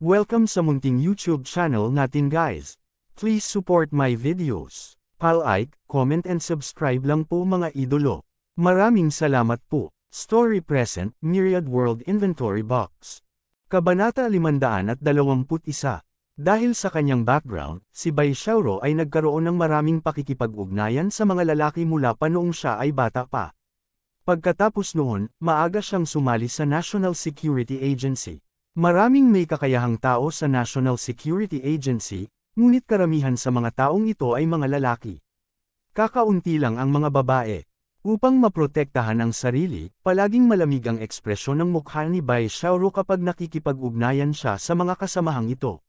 Welcome sa munting YouTube channel natin guys. Please support my videos. Like, comment and subscribe lang po mga idolo. Maraming salamat po. Story Present, Myriad World Inventory Box. Kabanata 521. Dahil sa kanyang background, si Bai Xiaoro ay nagkaroon ng maraming pakikipag-ugnayan sa mga lalaki mula pa noong siya ay bata pa. Pagkatapos noon, maaga siyang sumali sa National Security Agency. Maraming may kakayahang tao sa National Security Agency, ngunit karamihan sa mga taong ito ay mga lalaki. Kakaunti lang ang mga babae. Upang maprotektahan ang sarili, palaging malamig ang ekspresyon ng mukha ni Bai Xiaoro kapag nakikipag-ugnayan siya sa mga kasamahang ito.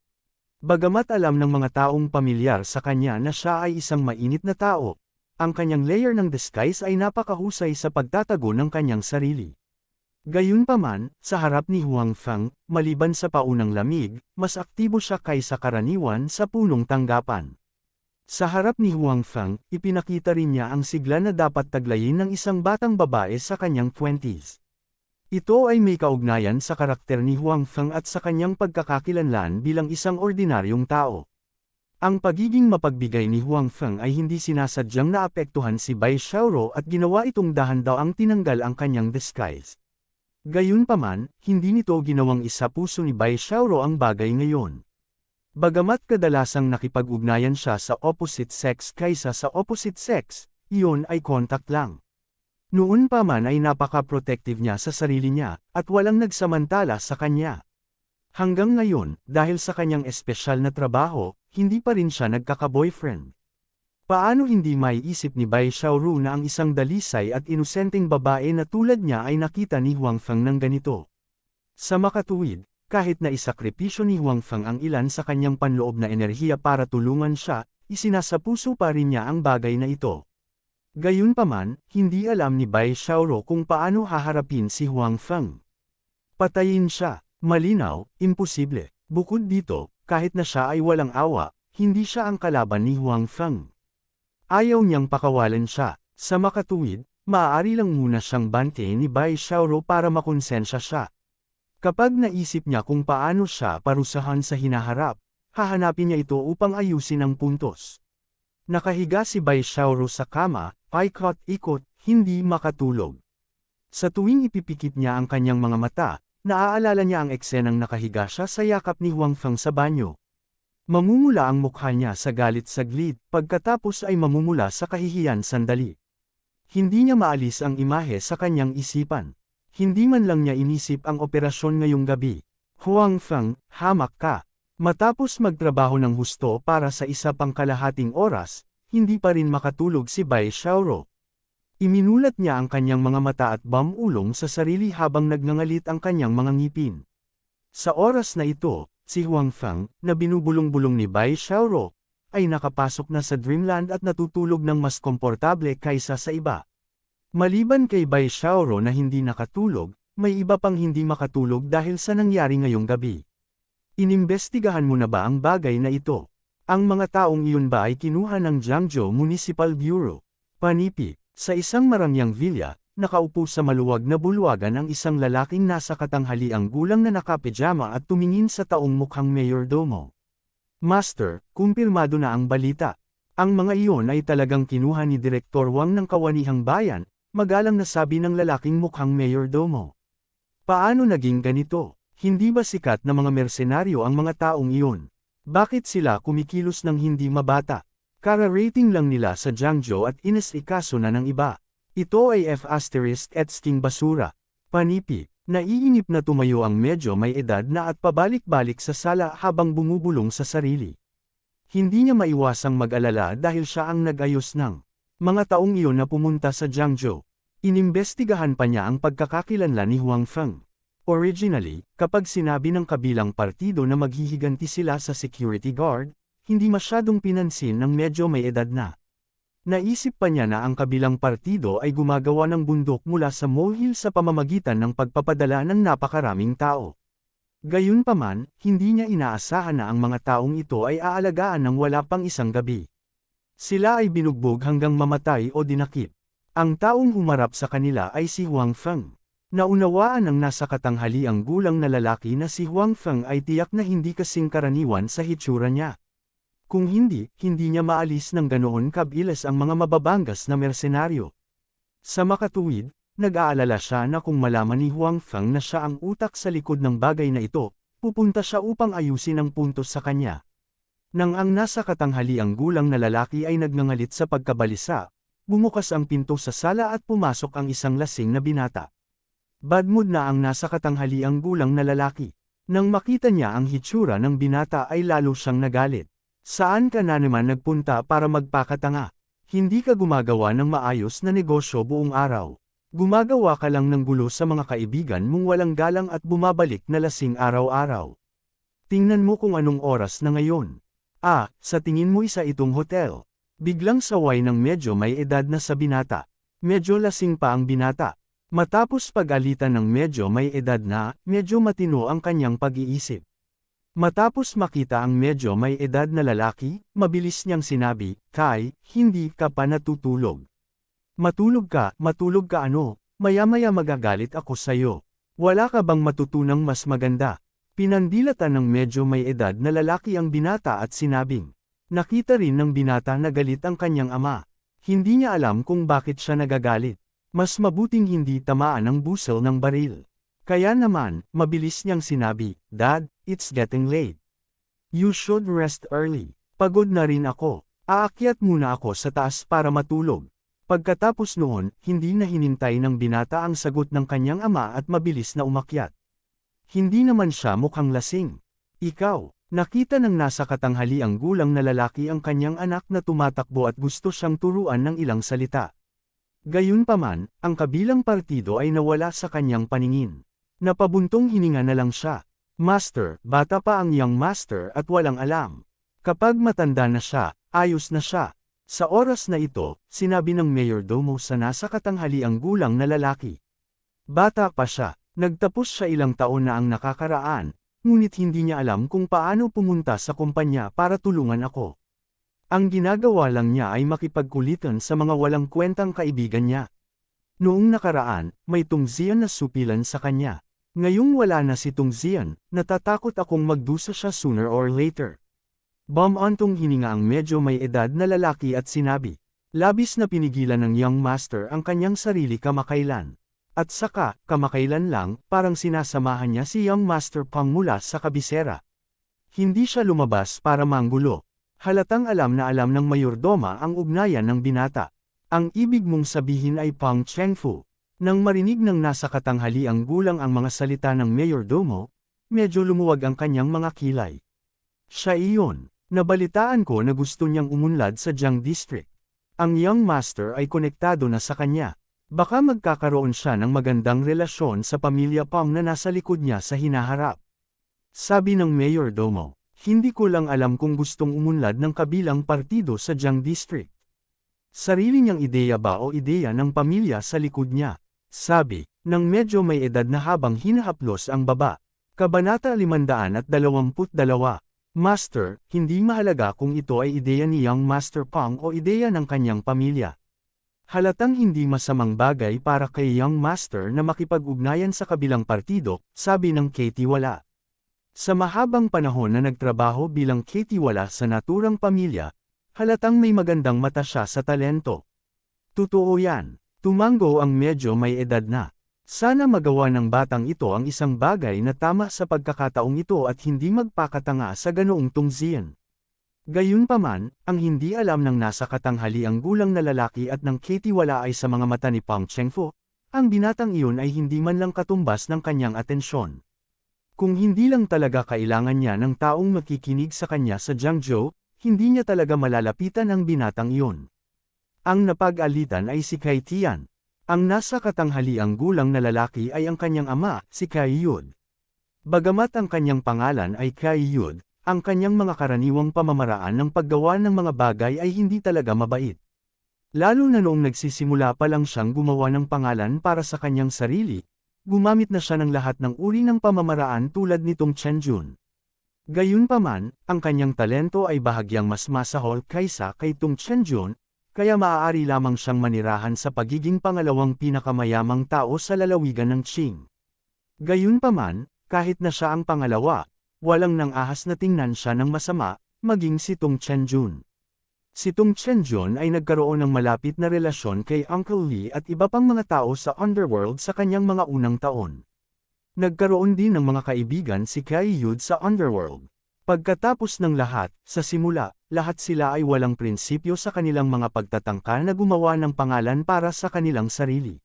Bagamat alam ng mga taong pamilyar sa kanya na siya ay isang mainit na tao, ang kanyang layer ng disguise ay napakahusay sa pagtatago ng kanyang sarili. Gayunpaman, sa harap ni Huang Feng, maliban sa paunang lamig, mas aktibo siya kaysa karaniwan sa punong tanggapan. Sa harap ni Huang Feng, ipinakita rin niya ang sigla na dapat taglayin ng isang batang babae sa kanyang 20s. Ito ay may kaugnayan sa karakter ni Huang Feng at sa kanyang pagkakakilanlan bilang isang ordinaryong tao. Ang pagiging mapagbigay ni Huang Feng ay hindi sinasadyang naapektuhan si Bai Xiaoro at ginawa itong dahan-daang tinanggal ang kanyang disguise. Gayunpaman, hindi nito ginawang isa-puso ni Bai Xiaoro ang bagay ngayon. Bagamat kadalasang nakipag-ugnayan siya sa opposite sex kaysa sa opposite sex, iyon ay contact lang. Noon pa man ay napaka-protective niya sa sarili niya, at walang nagsamantala sa kanya. Hanggang ngayon, dahil sa kanyang espesyal na trabaho, hindi pa rin siya nagkaka-boyfriend. Paano hindi maiisip ni Bai Xiaoro na ang isang dalisay at inosenteng babae na tulad niya ay nakita ni Huang Feng ng ganito? Sa makatuwid, kahit na isakripisyo ni Huang Feng ang ilan sa kanyang panloob na enerhiya para tulungan siya, isinasapuso pa rin niya ang bagay na ito. Gayunpaman, hindi alam ni Bai Xiaoro kung paano haharapin si Huang Feng. Patayin siya, malinaw, imposible. Bukod dito, kahit na siya ay walang awa, hindi siya ang kalaban ni Huang Feng. Ayaw niyang pakawalan siya. Sa makatuwid, maaari lang muna siyang bantayin ni Bai Xiaoro para makonsensya siya. Kapag naisip niya kung paano siya parusahan sa hinaharap, hahanapin niya ito upang ayusin ang puntos. Nakahiga si Bai Xiaoro sa kama, paikot-ikot, hindi makatulog. Sa tuwing ipipikit niya ang kanyang mga mata, naaalala niya ang eksenang nakahiga siya sa yakap ni Huang Feng sa banyo. Mamumula ang mukha niya sa galit saglit, pagkatapos ay mamumula sa kahihiyan sandali. Hindi niya maalis ang imahe sa kanyang isipan. Hindi man lang niya inisip ang operasyon ngayong gabi. Huang Feng, hamak ka. Matapos magtrabaho ng husto para sa isa pang kalahating oras, hindi pa rin makatulog si Bai Xiaoro. Iminulat niya ang kanyang mga mata at bamulong sa sarili habang nagngangalit ang kanyang mga ngipin. Sa oras na ito, si Huang Feng, na binubulong-bulong ni Bai Xiaoro, ay nakapasok na sa Dreamland at natutulog ng mas komportable kaysa sa iba. Maliban kay Bai Xiaoro na hindi nakatulog, may iba pang hindi makatulog dahil sa nangyari ngayong gabi. Inimbestigahan mo na ba ang bagay na ito? Ang mga taong iyon ba ay kinuha ng Jiangzhou Municipal Bureau? Panipi, sa isang marangyang villa, nakaupo sa maluwag na bulwagan ang isang lalaking nasa katanghaliang gulang na nakapijama at tumingin sa taong mukhang mayordomo. Master, kumpirmado na ang balita. Ang mga iyon ay talagang kinuha ni Direktor Wang ng Kawanihang Bayan, magalang na sabi ng lalaking mukhang mayordomo. Paano naging ganito? Hindi ba sikat na mga mersenaryo ang mga taong iyon? Bakit sila kumikilos ng hindi mabata? Kara-rating lang nila sa Jiangzhou at inas-ikaso na ng iba. Ito ay F***sting basura. Panipi, naiinip na tumayo ang medyo may edad na at pabalik-balik sa sala habang bumubulong sa sarili. Hindi niya maiwasang mag-alala dahil siya ang nag-ayos ng mga taong iyon na pumunta sa Jiangzhou. Inimbestigahan pa niya ang pagkakakilanlan ni Huang Feng. Originally, kapag sinabi ng kabilang partido na maghihiganti sila sa security guard, hindi masyadong pinansin ng medyo may edad na. Naisip pa niya na ang kabilang partido ay gumagawa ng bundok mula sa molehill sa pamamagitan ng pagpapadala ng napakaraming tao. Gayunpaman, hindi niya inaasahan na ang mga taong ito ay aalagaan ng wala pang isang gabi. Sila ay binugbog hanggang mamatay o dinakip. Ang taong humarap sa kanila ay si Huang Feng. Naunawaan ng nasa katanghaliang gulang na lalaki na si Huang Feng ay tiyak na hindi kasing karaniwan sa hitsura niya. Kung hindi niya maalis ng ganoon kabilis ang mga mababangas na mersenaryo. Sa makatuwid, nag-aalala siya na kung malaman ni Huang Feng na siya ang utak sa likod ng bagay na ito, pupunta siya upang ayusin ang puntos sa kanya. Nang ang nasa katanghaliang gulang na lalaki ay nagngangalit sa pagkabalisa, bumukas ang pinto sa sala at pumasok ang isang lasing na binata. Bad mood na ang nasa katanghaliang gulang na lalaki. Nang makita niya ang hitsura ng binata ay lalo siyang nagalit. Saan ka na naman nagpunta para magpakatanga? Hindi ka gumagawa ng maayos na negosyo buong araw. Gumagawa ka lang ng gulo sa mga kaibigan mong walang galang at bumabalik na lasing araw-araw. Tingnan mo kung anong oras na ngayon. Sa tingin mo isa itong hotel. Biglang saway ng medyo may edad na sa binata. Medyo lasing pa ang binata. Matapos pag-alitan ng medyo may edad na, medyo matino ang kanyang pag-iisip. Matapos makita ang medyo may edad na lalaki, mabilis niyang sinabi, "Kai, hindi ka pa natutulog. Matulog ka ano, maya-maya magagalit ako sayo. Wala ka bang matutunang mas maganda?" Pinandilatan ng medyo may edad na lalaki ang binata at sinabing. Nakita rin ng binata na galit ang kanyang ama. Hindi niya alam kung bakit siya nagagalit. Mas mabuting hindi tamaan ng busel ng baril. Kaya naman, mabilis niyang sinabi, "Dad, it's getting late. You should rest early. Pagod na rin ako. Aakyat muna ako sa taas para matulog." Pagkatapos noon, hindi na hinintay ng binata ang sagot ng kanyang ama at mabilis na umakyat. Hindi naman siya mukhang lasing. Ikaw, nakita ng nasa katanghaliang gulang na lalaki ang kanyang anak na tumatakbo at gusto siyang turuan ng ilang salita. Gayunpaman, ang kabilang partido ay nawala sa kanyang paningin. Napabuntong hininga na lang siya. Master, bata pa ang young master at walang alam. Kapag matanda na siya, ayos na siya. Sa oras na ito, sinabi ng mayordomo sa nasa katanghaliang gulang na lalaki. Bata pa siya, nagtapos siya ilang taon na ang nakakaraan, ngunit hindi niya alam kung paano pumunta sa kumpanya para tulungan ako. Ang ginagawa lang niya ay makipagkulitan sa mga walang kwentang kaibigan niya. Noong nakaraan, may tungzian na supilan sa kanya. Ngayong wala na si tungzian, natatakot akong magdusa siya sooner or later. Bumantong hininga ang medyo may edad na lalaki at sinabi. Labis na pinigilan ng young master ang kanyang sarili kamakailan. At saka, kamakailan lang, parang sinasamahan niya si young master pang mula sa kabisera. Hindi siya lumabas para manggulo. Halatang alam na alam ng mayordoma ang ugnayan ng binata. Ang ibig mong sabihin ay Pang Chengfu. Nang marinig ng nasa katanghaliang gulang ang mga salita ng mayordomo, medyo lumuwag ang kanyang mga kilay. Siya iyon. Nabalitaan ko na gusto niyang umunlad sa Jiang District. Ang young master ay konektado na sa kanya. Baka magkakaroon siya ng magandang relasyon sa pamilya Pang na nasa likod niya sa hinaharap. Sabi ng mayordomo, hindi ko lang alam kung gustong umunlad ng kabilang partido sa Jiang District. Sarili niyang ideya ba o ideya ng pamilya sa likod niya? Sabi, nang medyo may edad na habang hinahaplos ang baba. Kabanata 522. Master, hindi mahalaga kung ito ay ideya ni Young Master Pang o ideya ng kanyang pamilya. Halatang hindi masamang bagay para kay Young Master na makipag-ugnayan sa kabilang partido, sabi ng Ketiwala. Sa mahabang panahon na nagtrabaho bilang Ketiwala sa naturang pamilya, halatang may magandang mata siya sa talento. Totoo yan. Tumanggo ang medyo may edad na. Sana magawa ng batang ito ang isang bagay na tama sa pagkakataong ito at hindi magpakatanga sa ganoong tungzian. Gayunpaman, ang hindi alam ng nasa katanghaliang gulang na lalaki at ng Ketiwala ay sa mga mata ni Pang Chengfu, ang binatang iyon ay hindi man lang katumbas ng kanyang atensyon. Kung hindi lang talaga kailangan niya ng taong makikinig sa kanya sa Jiangzhou, hindi niya talaga malalapitan ang binatang iyon. Ang napag-alitan ay si Kai Tian. Ang nasa katanghaliang gulang na lalaki ay ang kanyang ama, si Kai Yud. Bagamat ang kanyang pangalan ay Kai Yud, ang kanyang mga karaniwang pamamaraan ng paggawa ng mga bagay ay hindi talaga mabait. Lalo na noong nagsisimula pa lang siyang gumawa ng pangalan para sa kanyang sarili, gumamit na siya ng lahat ng uri ng pamamaraan tulad nitong Chen Jun. Gayunpaman, ang kanyang talento ay bahagyang mas masahol kaysa kay Tung Chen Jun, kaya maaari lamang siyang manirahan sa pagiging pangalawang pinakamayamang tao sa lalawigan ng Qing. Gayunpaman, kahit na siya ang pangalawa, walang nang ahas na tingnan siya ng masama, maging si Tong Chenjun. Si Tong Chenjun ay nagkaroon ng malapit na relasyon kay Uncle Lee at iba pang mga tao sa underworld sa kanyang mga unang taon. Nagkaroon din ng mga kaibigan si Kai Yud sa underworld. Pagkatapos ng lahat, sa simula, lahat sila ay walang prinsipyo sa kanilang mga pagtatangka na gumawa ng pangalan para sa kanilang sarili.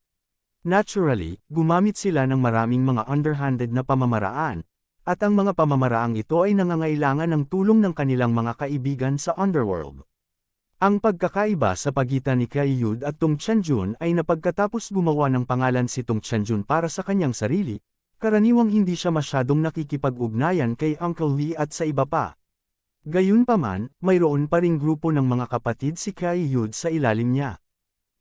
Naturally, gumamit sila ng maraming mga underhanded na pamamaraan, at ang mga pamamaraang ito ay nangangailangan ng tulong ng kanilang mga kaibigan sa underworld. Ang pagkakaiba sa pagitan ni Kai Yud at Tong Chenjun ay na pagkatapos gumawa ng pangalan si Tong Chenjun para sa kanyang sarili, karaniwang hindi siya masyadong nakikipag-ugnayan kay Uncle Lee at sa iba pa. Gayunpaman, mayroon pa ring grupo ng mga kapatid si Kai Yud sa ilalim niya.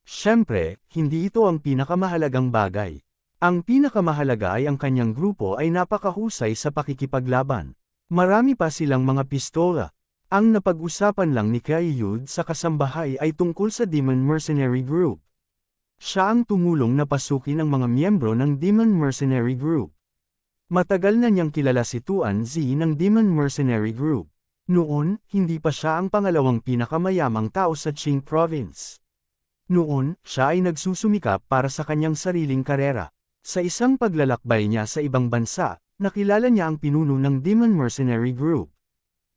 Siyempre, hindi ito ang pinakamahalagang bagay. Ang pinakamahalaga ay ang kanyang grupo ay napakahusay sa pakikipaglaban. Marami pa silang mga pistola. Ang napag-usapan lang ni Kai Yud sa kasambahay ay tungkol sa Demon Mercenary Group. Siya ang tumulong na pasukin ang mga miyembro ng Demon Mercenary Group. Matagal na niyang kilala si Tuan Zi ng Demon Mercenary Group. Noon, hindi pa siya ang pangalawang pinakamayamang tao sa Qing Province. Noon, siya ay nagsusumikap para sa kanyang sariling karera. Sa isang paglalakbay niya sa ibang bansa, nakilala niya ang pinuno ng Demon Mercenary Group.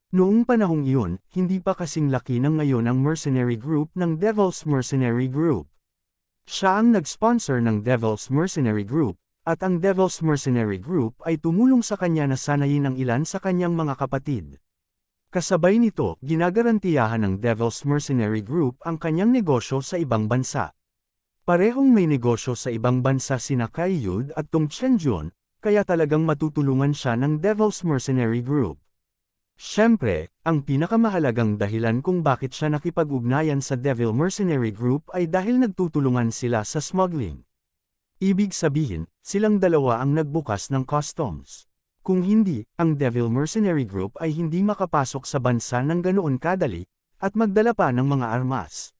Noong panahong iyon, hindi pa kasing laki ng ngayon ang mercenary group ng Devil's Mercenary Group. Siya ang nag-sponsor ng Devil's Mercenary Group, at ang Devil's Mercenary Group ay tumulong sa kanya na sanayin ang ilan sa kanyang mga kapatid. Kasabay nito, ginagarantiyahan ng Devil's Mercenary Group ang kanyang negosyo sa ibang bansa. Parehong may negosyo sa ibang bansa sina Kai Yud at Tong Chenjun, kaya talagang matutulungan siya ng Devil's Mercenary Group. Siyempre, ang pinakamahalagang dahilan kung bakit siya nakipag-ugnayan sa Devil Mercenary Group ay dahil nagtutulungan sila sa smuggling. Ibig sabihin, silang dalawa ang nagbukas ng customs. Kung hindi, ang Devil Mercenary Group ay hindi makapasok sa bansa ng ganoon kadali, at magdala pa ng mga armas.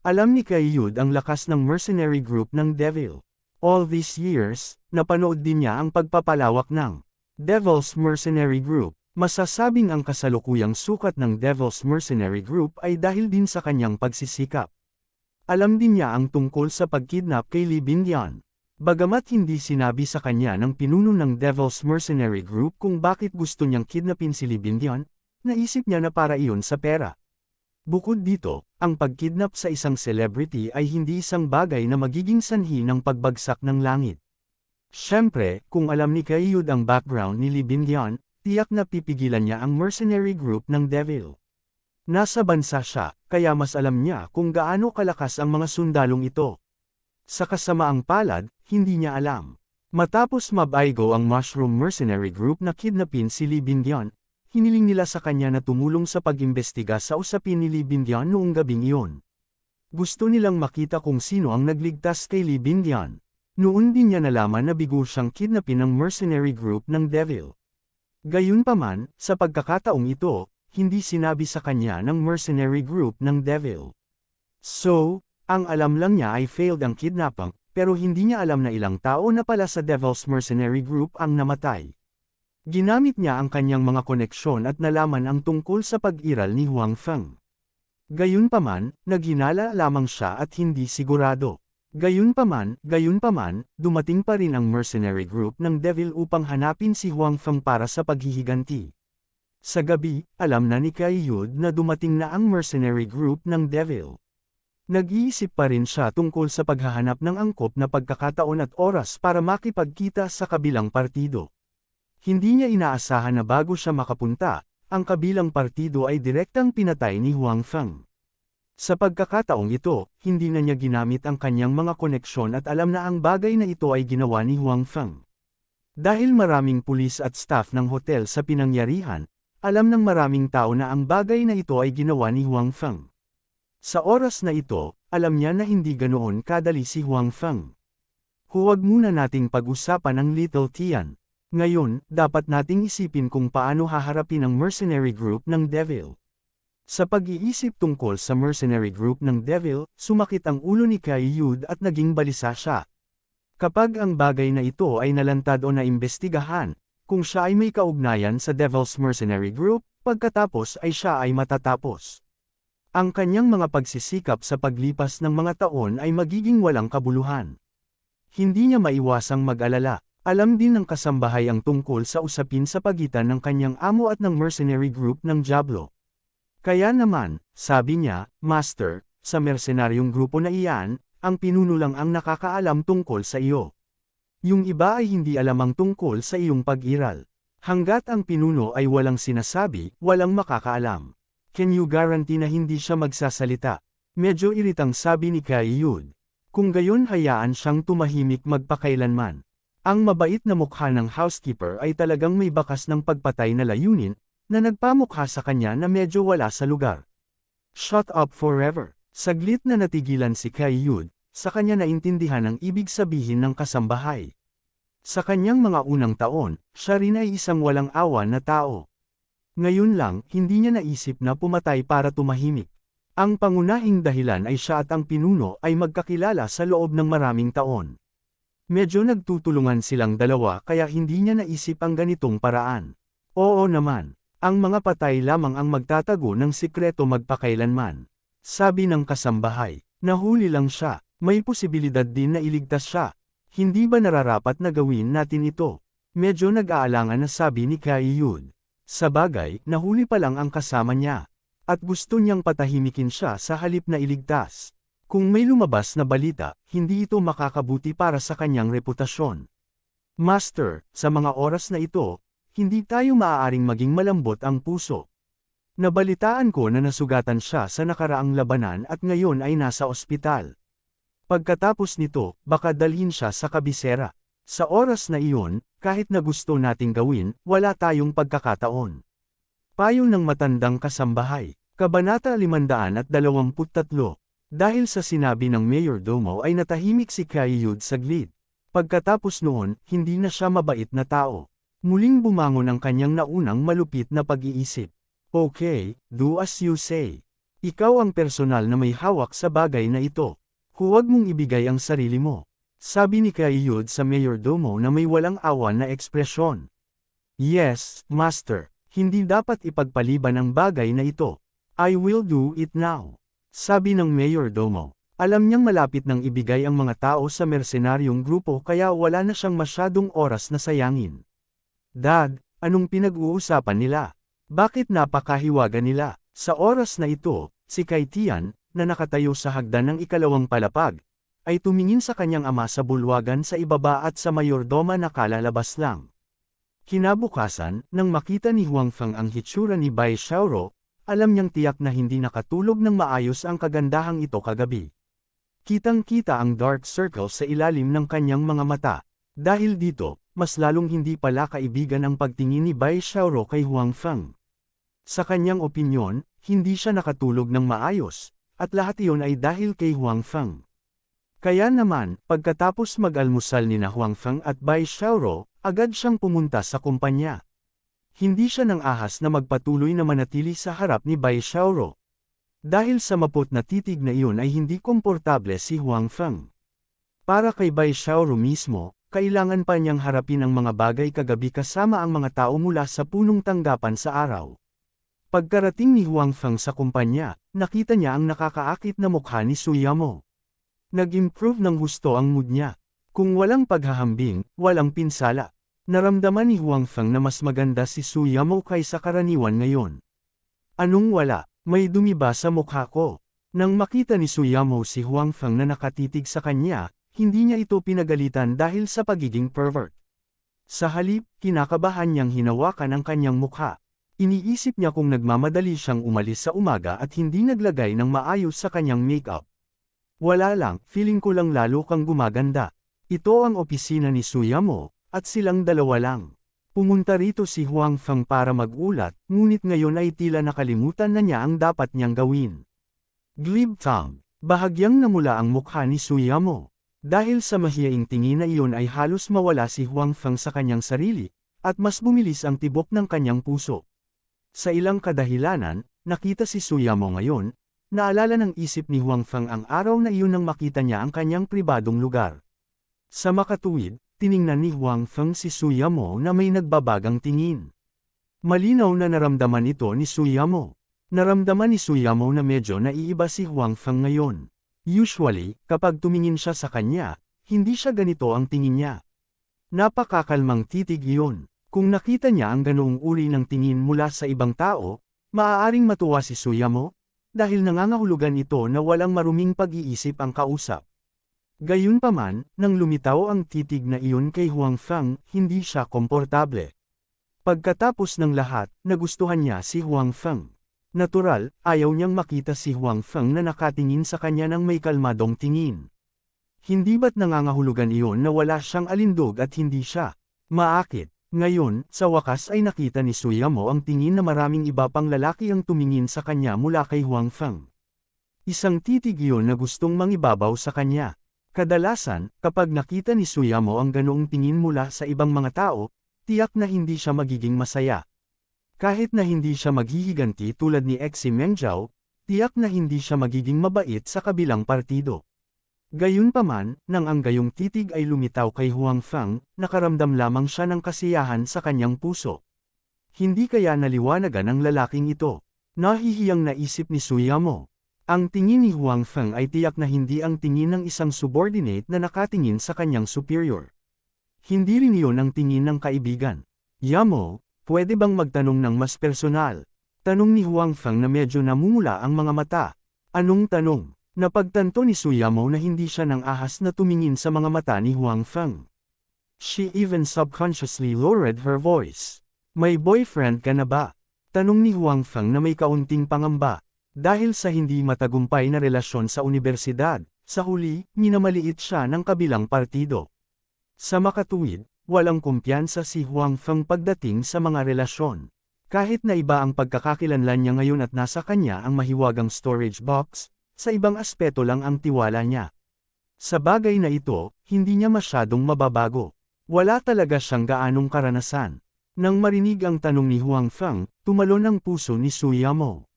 Alam ni Kai Yud ang lakas ng Mercenary Group ng Devil. All these years, napanood din niya ang pagpapalawak ng Devil's Mercenary Group. Masasabing ang kasalukuyang sukat ng Devil's Mercenary Group ay dahil din sa kanyang pagsisikap. Alam din niya ang tungkol sa pagkidnap kay Li Bindian. Bagamat hindi sinabi sa kanya ng pinuno ng Devil's Mercenary Group kung bakit gusto niyang kidnapin si Li Bindian, naisip niya na para iyon sa pera. Bukod dito, ang pagkidnap sa isang celebrity ay hindi isang bagay na magiging sanhi ng pagbagsak ng langit. Siyempre, kung alam ni Kai Yud ang background ni Li Bindian, tiyak na pipigilan niya ang mercenary group ng Devil. Nasa bansa siya, kaya mas alam niya kung gaano kalakas ang mga sundalong ito. Sa kasamaang palad, hindi niya alam. Matapos mabaigo ang Mushroom Mercenary Group na kidnapin si Li Bindian, hiniling nila sa kanya na tumulong sa pag-imbestiga sa usapin ni Li Bindian noong gabing iyon. Gusto nilang makita kung sino ang nagligtas kay Li Bindian. Noon din niya nalaman na bigo siyang kidnapin ng mercenary group ng Devil. Gayunpaman, sa pagkakataong ito, hindi sinabi sa kanya ng mercenary group ng Devil. So, ang alam lang niya ay failed ang kidnapping, pero hindi niya alam na ilang tao na pala sa Devil's Mercenary Group ang namatay. Ginamit niya ang kanyang mga koneksyon at nalaman ang tungkol sa pag-iral ni Huang Feng. Gayunpaman, naghinala lamang siya at hindi sigurado. Gayunpaman, dumating pa rin ang mercenary group ng Devil upang hanapin si Huang Feng para sa paghihiganti. Sa gabi, alam na ni Kai Yud na dumating na ang mercenary group ng Devil. Nag-iisip pa rin siya tungkol sa paghahanap ng angkop na pagkakataon at oras para makipagkita sa kabilang partido. Hindi niya inaasahan na bago siya makapunta, ang kabilang partido ay direktang pinatay ni Huang Feng. Sa pagkakataong ito, hindi na niya ginamit ang kanyang mga koneksyon at alam na ang bagay na ito ay ginawa ni Huang Feng. Dahil maraming pulis at staff ng hotel sa pinangyarihan, alam ng maraming tao na ang bagay na ito ay ginawa ni Huang Feng. Sa oras na ito, alam niya na hindi ganoon kadali si Huang Feng. Huwag muna nating pag-usapan ang Little Tian. Ngayon, dapat nating isipin kung paano haharapin ang mercenary group ng Devil. Sa pag-iisip tungkol sa mercenary group ng Devil, sumakit ang ulo ni Kai Yud at naging balisa siya. Kapag ang bagay na ito ay nalantad o naimbestigahan, kung siya ay may kaugnayan sa Devil's mercenary group, pagkatapos ay siya ay matatapos. Ang kanyang mga pagsisikap sa paglipas ng mga taon ay magiging walang kabuluhan. Hindi niya maiwasang mag-alala. Alam din ng kasambahay ang tungkol sa usapin sa pagitan ng kanyang amo at ng mercenary group ng Diablo. Kaya naman, sabi niya, Master, sa mercenaryong grupo na iyan, ang pinuno lang ang nakakaalam tungkol sa iyo. Yung iba ay hindi alam ang tungkol sa iyong pag-iral. Hanggat ang pinuno ay walang sinasabi, walang makakaalam. Can you guarantee na hindi siya magsasalita? Medyo iritang sabi ni Kai Yud. Kung gayon hayaan siyang tumahimik magpakailanman. Ang mabait na mukha ng housekeeper ay talagang may bakas ng pagpatay na layunin, na nagpamukha sa kanya na medyo wala sa lugar. Shut up forever. Saglit na natigilan si Kai Yud, sa kanya naintindihan ang ibig sabihin ng kasambahay. Sa kanyang mga unang taon, siya rin ay isang walang awa na tao. Ngayon lang, hindi niya naisip na pumatay para tumahimik. Ang pangunahing dahilan ay siya at ang pinuno ay magkakilala sa loob ng maraming taon. Medyo nagtutulungan silang dalawa kaya hindi niya naisip ang ganitong paraan. Oo naman. Ang mga patay lamang ang magtatago ng sikreto magpakailanman. Sabi ng kasambahay, nahuli lang siya, may posibilidad din na iligtas siya. Hindi ba nararapat na gawin natin ito? Medyo nag-aalangan na sabi ni Kai Yud. Sabagay, nahuli pa lang ang kasama niya. At gusto niyang patahimikin siya sa halip na iligtas. Kung may lumabas na balita, hindi ito makakabuti para sa kanyang reputasyon. Master, sa mga oras na ito, hindi tayo maaaring maging malambot ang puso. Nabalitaan ko na nasugatan siya sa nakaraang labanan at ngayon ay nasa ospital. Pagkatapos nito, baka dalhin siya sa kabisera. Sa oras na iyon, kahit na gusto nating gawin, wala tayong pagkakataon. Payo ng matandang kasambahay. Kabanata 523. Dahil sa sinabi ng Mayor Domo ay natahimik si Kai Yud saglit. Pagkatapos noon, hindi na siya mabait na tao. Muling bumangon ang kanyang naunang malupit na pag-iisip. Okay, do as you say. Ikaw ang personal na may hawak sa bagay na ito. Huwag mong ibigay ang sarili mo. Sabi ni Kai Yud sa Mayor Domo na may walang awan na ekspresyon. Yes, Master. Hindi dapat ipagpaliban ang bagay na ito. I will do it now. Sabi ng Mayor Domo. Alam niyang malapit nang ibigay ang mga tao sa mercenaryong grupo kaya wala na siyang masyadong oras na sayangin. Dad, anong pinag-uusapan nila? Bakit napakahiwaga nila? Sa oras na ito, si Kai Tian, na nakatayo sa hagdan ng ikalawang palapag, ay tumingin sa kanyang ama sa bulwagan sa ibaba at sa mayordoma na kalalabas lang. Kinabukasan, nang makita ni Huang Feng ang hitsura ni Bai Xiaoro, alam niyang tiyak na hindi nakatulog ng maayos ang kagandahang ito kagabi. Kitang-kita ang dark circle sa ilalim ng kanyang mga mata. Dahil dito, mas lalong hindi pala kaibigan ang pagtingin ni Bai Xiaoro kay Huang Feng. Sa kanyang opinyon, hindi siya nakatulog ng maayos, at lahat iyon ay dahil kay Huang Feng. Kaya naman, pagkatapos mag-almusal ni na Huang Feng at Bai Xiaoro, agad siyang pumunta sa kumpanya. Hindi siya nang ahas na magpatuloy na manatili sa harap ni Bai Xiaoro. Dahil sa maput na titig na iyon ay hindi komportable si Huang Feng. Para kay Bai Xiaoro mismo, kailangan pa niyang harapin ang mga bagay kagabi kasama ang mga tao mula sa punong tanggapan sa araw. Pagkarating ni Huang Feng sa kumpanya, nakita niya ang nakakaakit na mukha ni Suyamo. Nag-improve ng husto ang mood niya. Kung walang paghahambing, walang pinsala. Naramdaman ni Huang Feng na mas maganda si Suyamo kaysa karaniwan ngayon. Anong wala? May dumi ba sa mukha ko? Nang makita ni Suyamo si Huang Feng na nakatitig sa kanya, hindi niya ito pinagalitan dahil sa pagiging pervert. Sa halip, kinakabahan niyang hinawakan ang kanyang mukha. Iniisip niya kung nagmamadali siyang umalis sa umaga at hindi naglagay ng maayos sa kanyang makeup. Wala lang, feeling ko lang lalo kang gumaganda. Ito ang opisina ni Suyamo, at silang dalawa lang. Pumunta rito si Huang Feng para mag-ulat, ngunit ngayon ay tila nakalimutan na niya ang dapat niyang gawin. Glib tongue. Bahagyang namula ang mukha ni Suyamo. Dahil sa mahiyaing tingin na iyon ay halos mawala si Huang Feng sa kanyang sarili, at mas bumilis ang tibok ng kanyang puso. Sa ilang kadahilanan, nakita si Suyamo ngayon, naalala ng isip ni Huang Feng ang araw na iyon nang makita niya ang kanyang pribadong lugar. Sa makatuwid, tiningnan ni Huang Feng si Suyamo na may nagbabagang tingin. Malinaw na naramdaman ito ni Suyamo. Naramdaman ni Suyamo na medyo naiiba si Huang Feng ngayon. Usually, kapag tumingin siya sa kanya, hindi siya ganito ang tingin niya. Napakakalmang titig iyon. Kung nakita niya ang ganoong uri ng tingin mula sa ibang tao, maaaring matuwa si Suyamo, dahil nangangahulugan ito na walang maruming pag-iisip ang kausap. Gayunpaman, nang lumitaw ang titig na iyon kay Huang Feng, hindi siya komportable. Pagkatapos ng lahat, nagustuhan niya si Huang Feng. Natural, ayaw niyang makita si Huang Feng na nakatingin sa kanya ng may kalmadong tingin. Hindi ba't nangangahulugan iyon na wala siyang alindog at hindi siya maakit? Ngayon, sa wakas ay nakita ni Suyamo ang tingin na maraming iba pang lalaki ang tumingin sa kanya mula kay Huang Feng. Isang titig iyon na gustong mangibabaw sa kanya. Kadalasan, kapag nakita ni Suyamo ang ganoong tingin mula sa ibang mga tao, tiyak na hindi siya magiging masaya. Kahit na hindi siya maghihiganti tulad ni Xi Mengzhao, tiyak na hindi siya magiging mabait sa kabilang partido. Gayunpaman, nang ang gayong titig ay lumitaw kay Huang Feng, nakaramdam lamang siya ng kasiyahan sa kanyang puso. Hindi kaya naliwanagan ang lalaking ito. Nahihiyang naisip ni Suyamo. Ang tingin ni Huang Feng ay tiyak na hindi ang tingin ng isang subordinate na nakatingin sa kanyang superior. Hindi rin iyon ang tingin ng kaibigan. Yamo, pwede bang magtanong ng mas personal? Tanong ni Huang Feng na medyo namumula ang mga mata. Anong tanong? Napagtanto ni Suyamo na hindi siya nang ahas na tumingin sa mga mata ni Huang Feng. She even subconsciously lowered her voice. May boyfriend ka na ba? Tanong ni Huang Feng na may kaunting pangamba. Dahil sa hindi matagumpay na relasyon sa unibersidad, sa huli, minamaliit siya ng kabilang partido. Sa makatuwid, walang kumpiyansa si Huang Feng pagdating sa mga relasyon. Kahit na iba ang pagkakakilanlan niya ngayon at nasa kanya ang mahiwagang storage box, sa ibang aspeto lang ang tiwala niya. Sa bagay na ito, hindi niya masyadong mababago. Wala talaga siyang gaanong karanasan. Nang marinig ang tanong ni Huang Feng, tumalon ang puso ni Suyamo.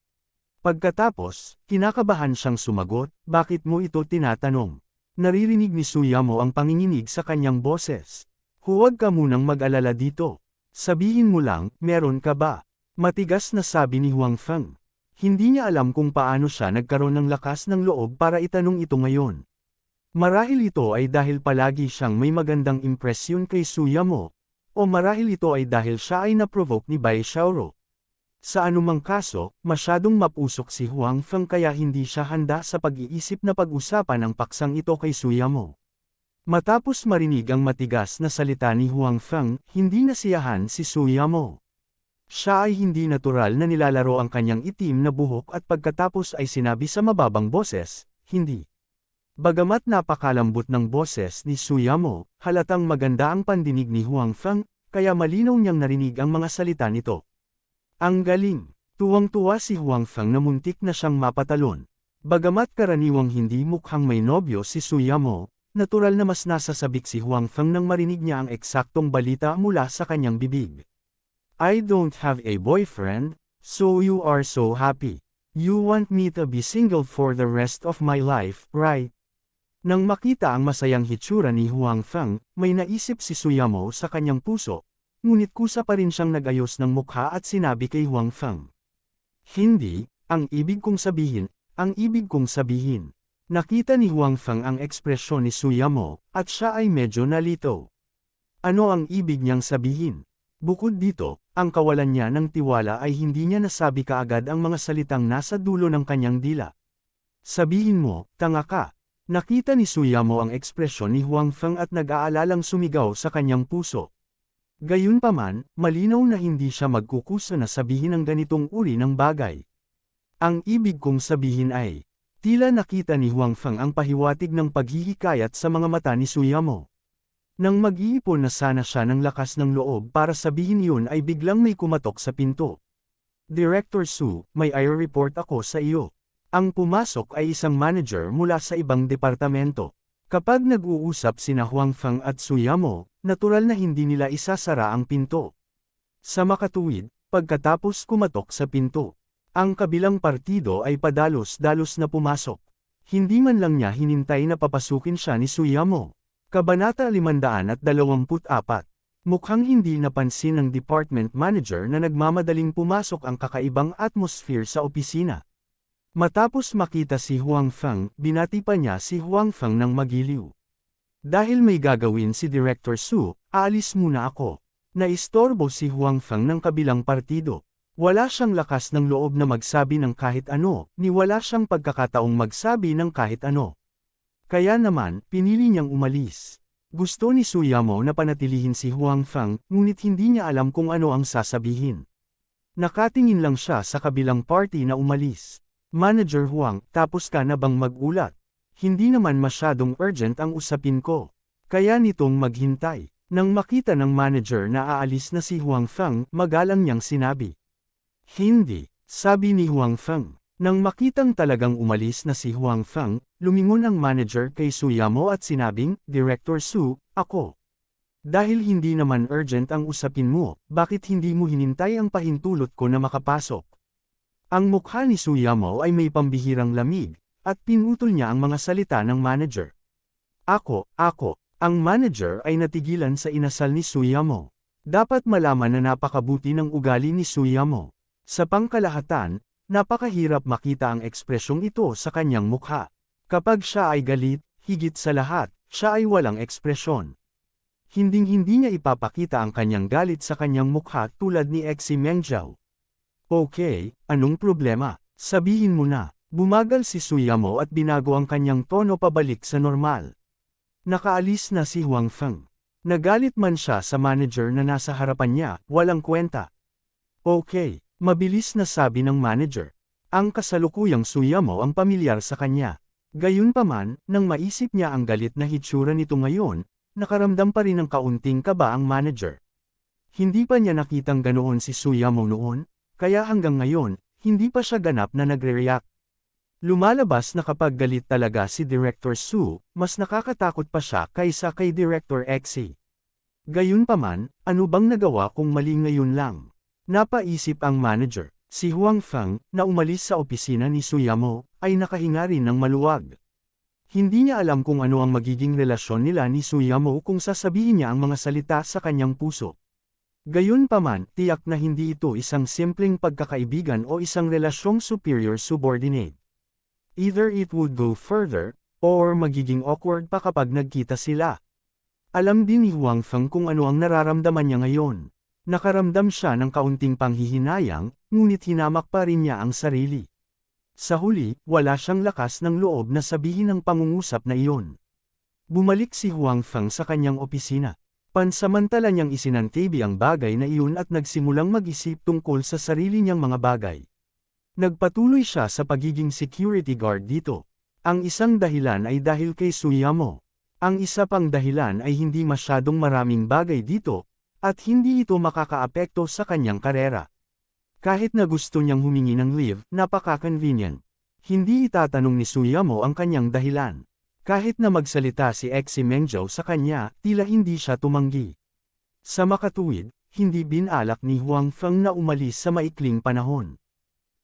Pagkatapos, kinakabahan siyang sumagot, bakit mo ito tinatanong? Naririnig ni Suyamo ang panginginig sa kanyang boses. Huwag ka munang mag-alala dito. Sabihin mo lang, meron ka ba? Matigas na sabi ni Huang Feng. Hindi niya alam kung paano siya nagkaroon ng lakas ng loob para itanong ito ngayon. Marahil ito ay dahil palagi siyang may magandang impresyon kay Suyamo, o marahil ito ay dahil siya ay naprovoke ni Bai Xiaoro. Sa anumang kaso, masyadong mapusok si Huang Feng kaya hindi siya handa sa pag-iisip na pag-usapan ang paksang ito kay Suyamo. Matapos marinig ang matigas na salita ni Huang Feng, hindi nasiyahan si Suyamo. Siya ay hindi natural na nilalaro ang kanyang itim na buhok at pagkatapos ay sinabi sa mababang boses, hindi. Bagamat napakalambot ng boses ni Suyamo, halatang maganda ang pandinig ni Huang Feng, kaya malinaw niyang narinig ang mga salita nito. Ang galing! Tuwang-tuwa si Huang Feng na muntik na siyang mapatalon. Bagamat karaniwang hindi mukhang may nobyo si Suyamo, natural na mas nasasabik si Huang Feng nang marinig niya ang eksaktong balita mula sa kanyang bibig. I don't have a boyfriend, so you are so happy. You want me to be single for the rest of my life, right? Nang makita ang masayang hitsura ni Huang Feng, may naisip si Suyamo sa kanyang puso, ngunit kusa pa rin siyang nagayos ng mukha at sinabi kay Huang Feng. Hindi, ang ibig kong sabihin. Nakita ni Huang Feng ang ekspresyon ni Suyamo, at siya ay medyo nalito. Ano ang ibig niyang sabihin? Bukod dito, ang kawalan niya ng tiwala ay hindi niya nasabi kaagad ang mga salitang nasa dulo ng kanyang dila. Sabihin mo, tanga ka. Nakita ni Suyamo ang ekspresyon ni Huang Feng at nag-aalalang sumigaw sa kanyang puso. Gayunpaman, malinaw na hindi siya magkukusa na sabihin ang ganitong uri ng bagay. Ang ibig kong sabihin ay, tila nakita ni Huang Feng ang pahiwatig ng paghihikayat sa mga mata ni Suyamo. Nang mag-iipon na sana siya ng lakas ng loob para sabihin yun ay biglang may kumatok sa pinto. Director Su, may i-report ako sa iyo. Ang pumasok ay isang manager mula sa ibang departamento. Kapag nag-uusap sina Huang Feng at Suyamo, natural na hindi nila isasara ang pinto. Sa makatuwid, pagkatapos kumatok sa pinto, Ang kabilang partido ay padalos-dalos na pumasok. Hindi man lang niya hinintay na papasukin siya ni Suyamo. Kabanata 524. Mukhang hindi napansin ng department manager na nagmamadaling pumasok ang kakaibang atmosphere sa opisina. Matapos makita si Huang Feng, binati pa niya si Huang Feng ng magiliw. Dahil may gagawin si Director Su, aalis muna ako. Naistorbo si Huang Feng ng kabilang partido. Wala siyang lakas ng loob na magsabi ng kahit ano, ni wala siyang pagkakataong magsabi ng kahit ano. Kaya naman, pinili niyang umalis. Gusto ni Suyamo na panatilihin si Huang Feng, ngunit hindi niya alam kung ano ang sasabihin. Nakatingin lang siya sa kabilang party na umalis. Manager Huang, tapos ka na bang mag-ulat? Hindi naman masyadong urgent ang usapin ko. Kaya nitong maghintay. Nang makita ng manager na aalis na si Huang Feng, magalang niyang sinabi. Hindi, sabi ni Huang Feng. Nang makitang talagang umalis na si Huang Feng, lumingon ang manager kay Suyamo at sinabing, Director Su, ako. Dahil hindi naman urgent ang usapin mo, bakit hindi mo hinintay ang pahintulot ko na makapasok? Ang mukha ni Suyamo ay may pambihirang lamig, at pinutol niya ang mga salita ng manager. Ako. Ang manager ay natigilan sa inasal ni Suyamo. Dapat malaman na napakabuti ng ugali ni Suyamo. Sa pangkalahatan, napakahirap makita ang ekspresyong ito sa kanyang mukha. Kapag siya ay galit, higit sa lahat, siya ay walang ekspresyon. Hinding-hindi niya ipapakita ang kanyang galit sa kanyang mukha tulad ni Exi Mengjiao. Okay, anong problema? Sabihin mo na. Bumagal si Suyamo at binago ang kanyang tono pabalik sa normal. Nakaalis na si Huang Feng. Nagalit man siya sa manager na nasa harapan niya, walang kwenta. Okay. Mabilis na sabi ng manager. Ang kasalukuyang Suyamo ang pamilyar sa kanya. Gayunpaman, nang maisip niya ang galit na hitsura nito ngayon, nakaramdam pa rin ng kaunting kaba ang manager. Hindi pa niya nakitang ganoon si Suyamo noon, kaya hanggang ngayon, hindi pa siya ganap na nagre-react. Lumalabas na kapag galit talaga si Director Su, mas nakakatakot pa siya kaysa kay Director Exi. Gayunpaman, ano bang nagawa kung mali ngayon lang? Napaisip ang manager. Si Huang Feng, na umalis sa opisina ni Suyamo, ay nakahinga rin ng maluwag. Hindi niya alam kung ano ang magiging relasyon nila ni Suyamo kung sasabihin niya ang mga salita sa kanyang puso. Gayunpaman, tiyak na hindi ito isang simpleng pagkakaibigan o isang relasyong superior-subordinate. Either it would go further, or magiging awkward pa kapag nagkita sila. Alam din ni Huang Feng kung ano ang nararamdaman niya ngayon. Nakaramdam siya ng kaunting panghihinayang, ngunit hinamak pa rin niya ang sarili. Sa huli, wala siyang lakas ng loob na sabihin ang pangungusap na iyon. Bumalik si Huang Feng sa kanyang opisina. Pansamantala niyang isinantabi ang bagay na iyon at nagsimulang mag-isip tungkol sa sarili niyang mga bagay. Nagpatuloy siya sa pagiging security guard dito. Ang isang dahilan ay dahil kay Suyamo. Ang isa pang dahilan ay hindi masyadong maraming bagay dito, at hindi ito makakaapekto sa kanyang karera. Kahit na gusto niyang humingi ng leave, napaka-convenient. Hindi itatanong ni Suyamo ang kanyang dahilan. Kahit na magsalita si Exi Mengjiao sa kanya, tila hindi siya tumanggi. Sa makatuwid, hindi binalak ni Huang Feng na umalis sa maikling panahon.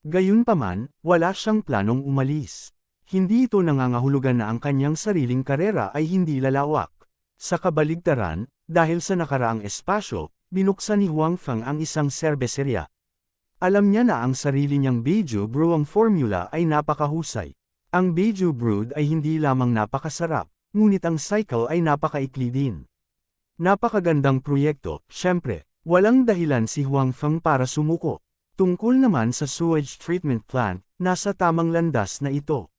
Gayunpaman, wala siyang planong umalis. Hindi ito nangangahulugan na ang kanyang sariling karera ay hindi lalawak. Sa kabaligtaran, dahil sa nakaraang espasyo, binuksan ni Huang Feng ang isang serbeserya. Alam niya na ang sarili niyang Beiju Brew ang formula ay napakahusay. Ang Beiju Brewed ay hindi lamang napakasarap, ngunit ang cycle ay napakaikli din. Napakagandang proyekto, syempre, walang dahilan si Huang Feng para sumuko. Tungkol naman sa sewage treatment plant, nasa tamang landas na ito.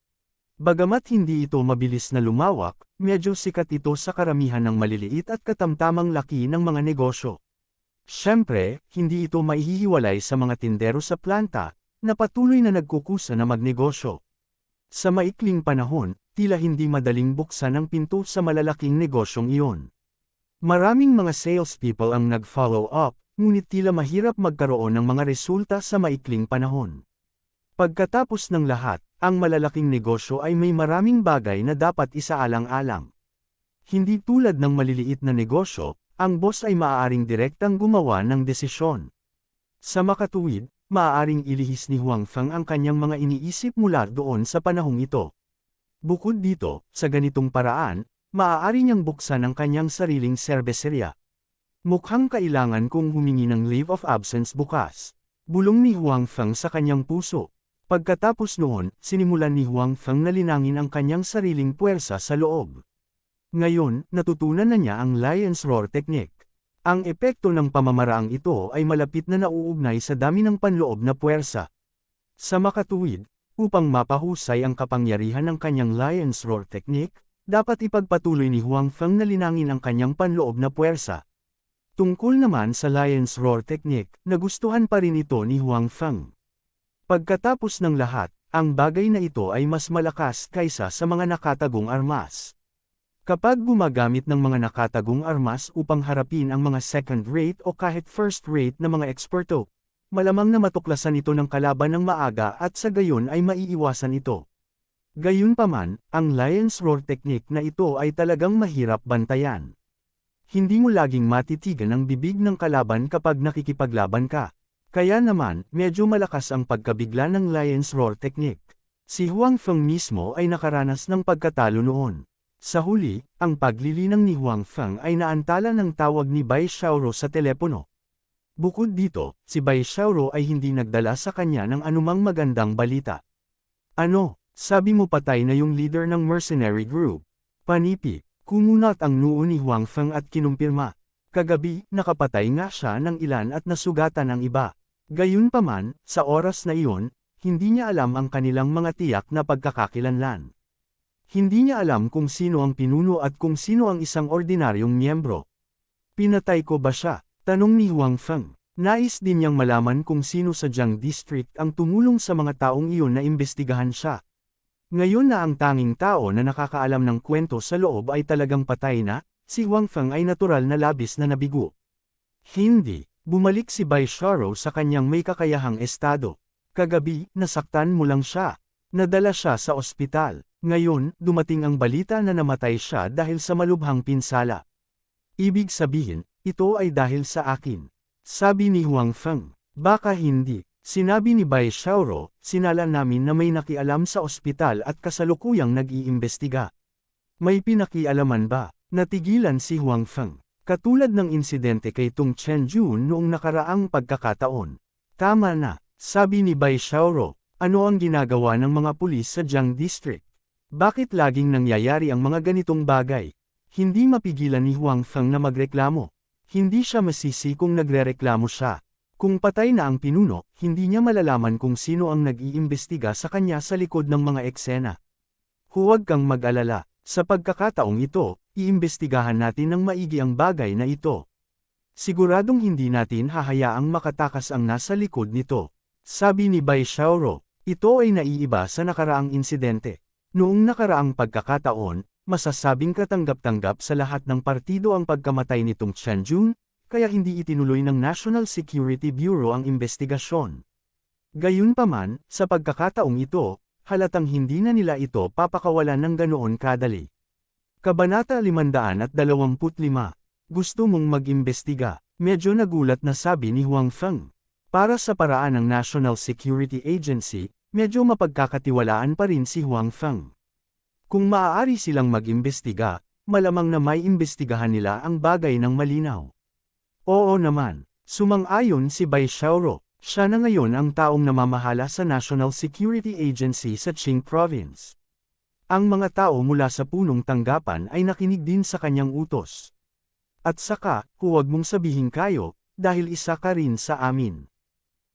Bagamat hindi ito mabilis na lumawak, medyo sikat ito sa karamihan ng maliliit at katamtamang laki ng mga negosyo. Siyempre, hindi ito maihihiwalay sa mga tindero sa planta, na patuloy na nagkukusa na magnegosyo. Sa maikling panahon, tila hindi madaling buksan ang pinto sa malalaking negosyong iyon. Maraming mga salespeople ang nag-follow up, ngunit tila mahirap magkaroon ng mga resulta sa maikling panahon. Pagkatapos ng lahat, ang malalaking negosyo ay may maraming bagay na dapat isaalang-alang. Hindi tulad ng maliliit na negosyo, ang boss ay maaaring direktang gumawa ng desisyon. Sa makatuwid, maaaring ilihis ni Huang Feng ang kanyang mga iniisip mula doon sa panahong ito. Bukod dito, sa ganitong paraan, maaari niyang buksan ang kanyang sariling serbeserya. Mukhang kailangan kong humingi ng leave of absence bukas. Bulong ni Huang Feng sa kanyang puso. Pagkatapos noon, sinimulan ni Huang Feng na linangin ang kanyang sariling puwersa sa loob. Ngayon, natutunan na niya ang Lion's Roar Technique. Ang epekto ng pamamaraang ito ay malapit na nauugnay sa dami ng panloob na puwersa. Sa makatuwid, upang mapahusay ang kapangyarihan ng kanyang Lion's Roar Technique, dapat ipagpatuloy ni Huang Feng na linangin ang kanyang panloob na puwersa. Tungkol naman sa Lion's Roar Technique, nagustuhan pa rin ito ni Huang Feng. Pagkatapos ng lahat, ang bagay na ito ay mas malakas kaysa sa mga nakatagong armas. Kapag gumagamit ng mga nakatagong armas upang harapin ang mga second-rate o kahit first-rate na mga eksperto, malamang na matuklasan ito ng kalaban ng maaga at sa gayon ay maiiwasan ito. Gayunpaman, ang Lion's Roar Technique na ito ay talagang mahirap bantayan. Hindi mo laging matitigan ang bibig ng kalaban kapag nakikipaglaban ka. Kaya naman, medyo malakas ang pagkabigla ng Lion's Roar Technique. Si Huang Feng mismo ay nakaranas ng pagkatalo noon. Sa huli, ang paglilinang ni Huang Feng ay naantala ng tawag ni Bai Xiaoro sa telepono. Bukod dito, si Bai Xiaoro ay hindi nagdala sa kanya ng anumang magandang balita. Ano, sabi mo patay na yung leader ng mercenary group? Panipi, kumunat ang noo ni Huang Feng at kinumpirma. Kagabi, nakapatay nga siya ng ilan at nasugatan ang iba. Gayunpaman, sa oras na iyon, hindi niya alam ang kanilang mga tiyak na pagkakakilanlan. Hindi niya alam kung sino ang pinuno at kung sino ang isang ordinaryong miyembro. Pinatay ko ba siya? Tanong ni Huang Feng. Nais din niyang malaman kung sino sa Jiang District ang tumulong sa mga taong iyon na imbestigahan siya. Ngayon na ang tanging tao na nakakaalam ng kwento sa loob ay talagang patay na, si Huang Feng ay natural na labis na nabigo. Hindi, bumalik si Bai Xiaoro sa kanyang may kakayahang estado. Kagabi, nasaktan mo lang siya. Nadala siya sa ospital. Ngayon, dumating ang balita na namatay siya dahil sa malubhang pinsala. Ibig sabihin, ito ay dahil sa akin. Sabi ni Huang Feng. Baka hindi. Sinabi ni Bai Xiaoro, sinala namin na may nakialam sa ospital at kasalukuyang nag-iimbestiga. May pinakialaman ba? Natigilan si Huang Feng. Katulad ng insidente kay Tung Chenjun noong nakaraang pagkakataon. Tama na, sabi ni Bai Xiaoro. Ano ang ginagawa ng mga pulis sa Jiang District? Bakit laging nangyayari ang mga ganitong bagay? Hindi mapigilan ni Huang Feng na magreklamo. Hindi siya masisi kung nagrereklamo siya. Kung patay na ang pinuno, hindi niya malalaman kung sino ang nag-iimbestiga sa kanya sa likod ng mga eksena. Huwag kang mag-alala. Sa pagkakataong ito, iimbestigahan natin ng maigi ang bagay na ito. Siguradong hindi natin hahayaang makatakas ang nasa likod nito. Sabi ni Bai Xiaoro, ito ay naiiba sa nakaraang insidente. Noong nakaraang pagkakataon, masasabing katanggap-tanggap sa lahat ng partido ang pagkamatay ni Tung Chenjun, kaya hindi itinuloy ng National Security Bureau ang investigasyon. Gayunpaman, sa pagkakataong ito, halatang hindi na nila ito papakawalan ng ganoon kadali. Kabanata 525. Gusto mong mag-imbestiga? Medyo nagulat na sabi ni Huang Feng. Para sa paraan ng National Security Agency, medyo mapagkakatiwalaan pa rin si Huang Feng. Kung maaari silang mag-imbestiga, malamang na may imbestigahan nila ang bagay ng malinaw. Oo naman, sumang-ayon si Bai Xiaoro, siya na ngayon ang taong namamahala sa National Security Agency sa Qing Province. Ang mga tao mula sa punong tanggapan ay nakinig din sa kanyang utos. At saka, huwag mong sabihin kayo, dahil isa ka rin sa amin.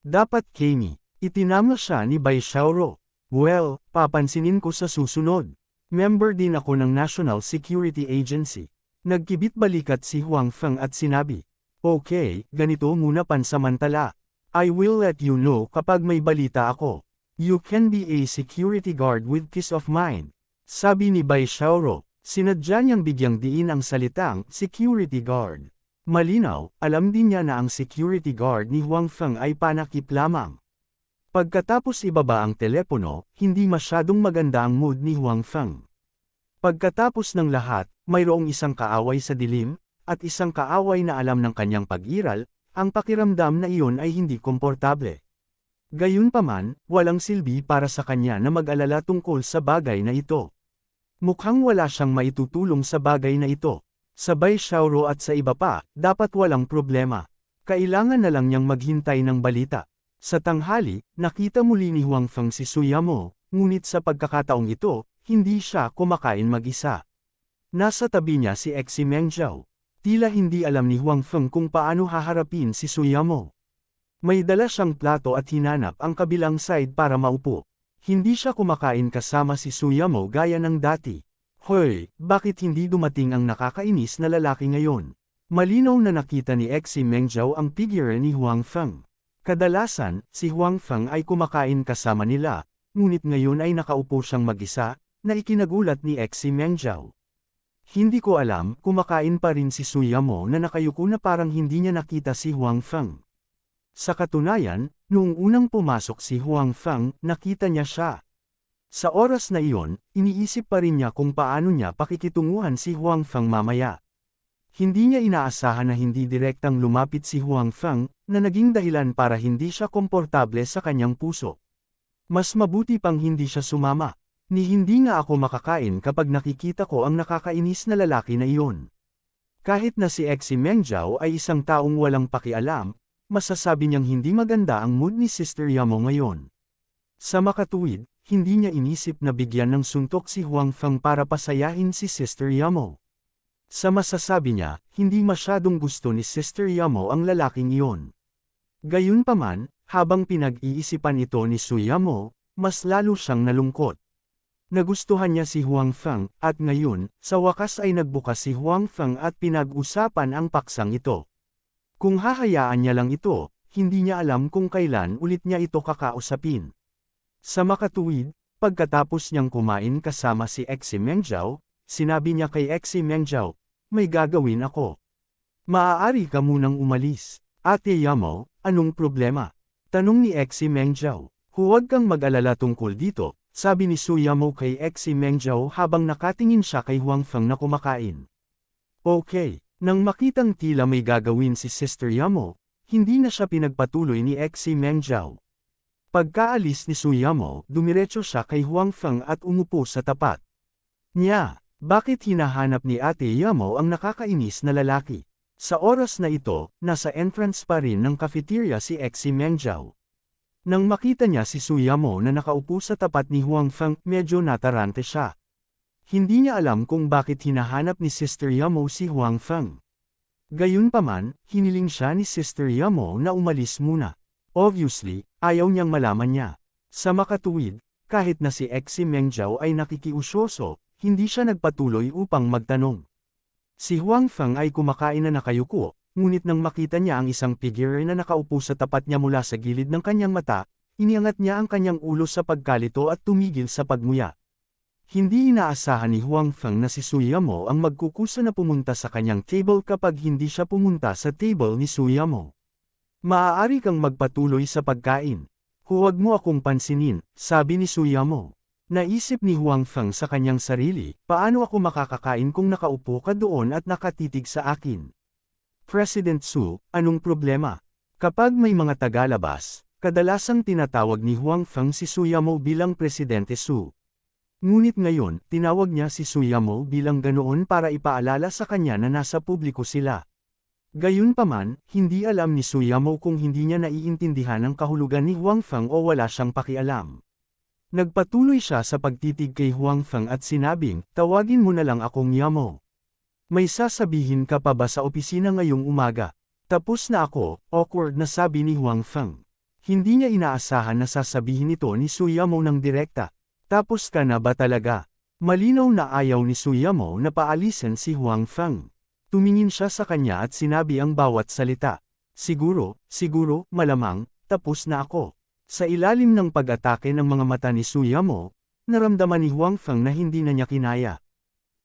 Dapat Kami. Itinama siya ni Bai Xiaoro. Well, papansinin ko sa susunod. Member din ako ng National Security Agency. Nagkibit balikat si Huang Feng at sinabi, okay, ganito muna pansamantala. I will let you know kapag may balita ako. You can be a security guard with peace of mind. Sabi ni Bai Xiaoro, sinadya niyang bigyang diin ang salitang security guard. Malinaw, alam din niya na ang security guard ni Huang Feng ay panakip lamang. Pagkatapos ibaba ang telepono, hindi masyadong maganda ang mood ni Huang Feng. Pagkatapos ng lahat, mayroong isang kaaway sa dilim, at isang kaaway na alam ng kanyang pag-iral, ang pakiramdam na iyon ay hindi komportable. Gayunpaman, walang silbi para sa kanya na mag-alala tungkol sa bagay na ito. Mukhang wala siyang maitutulong sa bagay na ito. Sabay Xiaoro at sa iba pa, dapat walang problema. Kailangan na lang niyang maghintay ng balita. Sa tanghali, nakita muli ni Huang Feng si Suyamo, ngunit sa pagkakataong ito, hindi siya kumakain mag-isa. Nasa tabi niya si Xi Mengzhao. Tila hindi alam ni Huang Feng kung paano haharapin si Suyamo. May dala siyang plato at hinanap ang kabilang side para maupo. Hindi siya kumakain kasama si Suyamo gaya ng dati. Hoy, bakit hindi dumating ang nakakainis na lalaki ngayon? Malinaw na nakita ni Xi Mengzhao ang figure ni Huang Feng. Kadalasan, si Huang Feng ay kumakain kasama nila, ngunit ngayon ay nakaupo siyang mag-isa, na ikinagulat ni Xi Mengzhao. Hindi ko alam, kumakain pa rin si Suyamo na nakayuko na parang hindi niya nakita si Huang Feng. Sa katunayan, noong unang pumasok si Huang Feng, nakita niya siya. Sa oras na iyon, iniisip pa rin niya kung paano niya pakikitunguhan si Huang Feng mamaya. Hindi niya inaasahan na hindi direktang lumapit si Huang Feng, na naging dahilan para hindi siya komportable sa kanyang puso. Mas mabuti pang hindi siya sumama. Ni hindi nga ako makakain kapag nakikita ko ang nakakainis na lalaki na iyon. Kahit na si Xi Mengzhao ay isang taong walang pakialam, masasabi niyang hindi maganda ang mood ni Sister Yamo ngayon. Sa makatuwid, hindi niya inisip na bigyan ng suntok si Huang Feng para pasayahin si Sister Yamo. Sa masasabi niya, hindi masyadong gusto ni Sister Yamo ang lalaking iyon. Gayunpaman, habang pinag-iisipan ito ni Suyamo, mas lalo siyang nalungkot. Nagustuhan niya si Huang Feng, at ngayon, sa wakas ay nagbukas si Huang Feng at pinag-usapan ang paksang ito. Kung hahayaan niya lang ito, hindi niya alam kung kailan ulit niya ito kakausapin. Sa makatuwid, pagkatapos niyang kumain kasama si Xi Mengzhao, sinabi niya kay Xi Mengzhao, may gagawin ako. Maaari ka munang umalis. Ate Yamo, anong problema? Tanong ni Xi Mengzhao. Huwag kang mag-alala tungkol dito, sabi ni Suyamo kay Xi Mengzhao habang nakatingin siya kay Huang Feng na kumakain. Okay. Nang makitang tila may gagawin si Sister Yamo, hindi na siya pinagpatuloy ni Xi Mengzhao. Pagkaalis ni Suyamo, dumiretso siya kay Huang Feng at umupo sa tapat niya. Bakit hinahanap ni Ate Yamo ang nakakainis na lalaki? Sa oras na ito, nasa entrance pa rin ng cafeteria si Xi Mengzhao. Nang makita niya si Suyamo na nakaupo sa tapat ni Huang Feng, medyo natarante siya. Hindi niya alam kung bakit hinahanap ni Sister Yamo si Huang Feng. Gayunpaman, hiniling siya ni Sister Yamo na umalis muna. Obviously, ayaw niyang malaman niya. Sa makatuwid, kahit na si Xi Mengzhao ay nakikiusyoso, hindi siya nagpatuloy upang magtanong. Si Huang Feng ay kumakain na nakayuko, ngunit nang makita niya ang isang figure na nakaupo sa tapat niya mula sa gilid ng kanyang mata, iniangat niya ang kanyang ulo sa pagkalito at tumigil sa pagmuya. Hindi inaasahan ni Huang Feng na si Suyamo ang magkukusa na pumunta sa kanyang table kapag hindi siya pumunta sa table ni Suyamo. Maaari kang magpatuloy sa pagkain. Huwag mo akong pansinin, sabi ni Suyamo. Naisip ni Huang Feng sa kanyang sarili, paano ako makakakain kung nakaupo ka doon at nakatitig sa akin? President Su, anong problema? Kapag may mga tagalabas, kadalasang tinatawag ni Huang Feng si Suyamo bilang Presidente Su. Ngunit ngayon, tinawag niya si Suyamo bilang ganoon para ipaalala sa kanya na nasa publiko sila. Gayunpaman, hindi alam ni Suyamo kung hindi niya naiintindihan ang kahulugan ni Huang Feng o wala siyang pakialam. Nagpatuloy siya sa pagtitig kay Huang Feng at sinabing, tawagin mo na lang akong Yamo. May sasabihin ka pa ba sa opisina ngayong umaga? Tapos na ako, awkward na sabi ni Huang Feng. Hindi niya inaasahan na sasabihin ito ni Suyamo ng direkta. Tapos ka na ba talaga? Malinaw na ayaw ni Suyamo na paalisin si Huang Feng. Tumingin siya sa kanya at sinabi ang bawat salita. Siguro, malamang, tapos na ako. Sa ilalim ng pag-atake ng mga mata ni Suyamo, naramdaman ni Huang Feng na hindi na niya kinaya.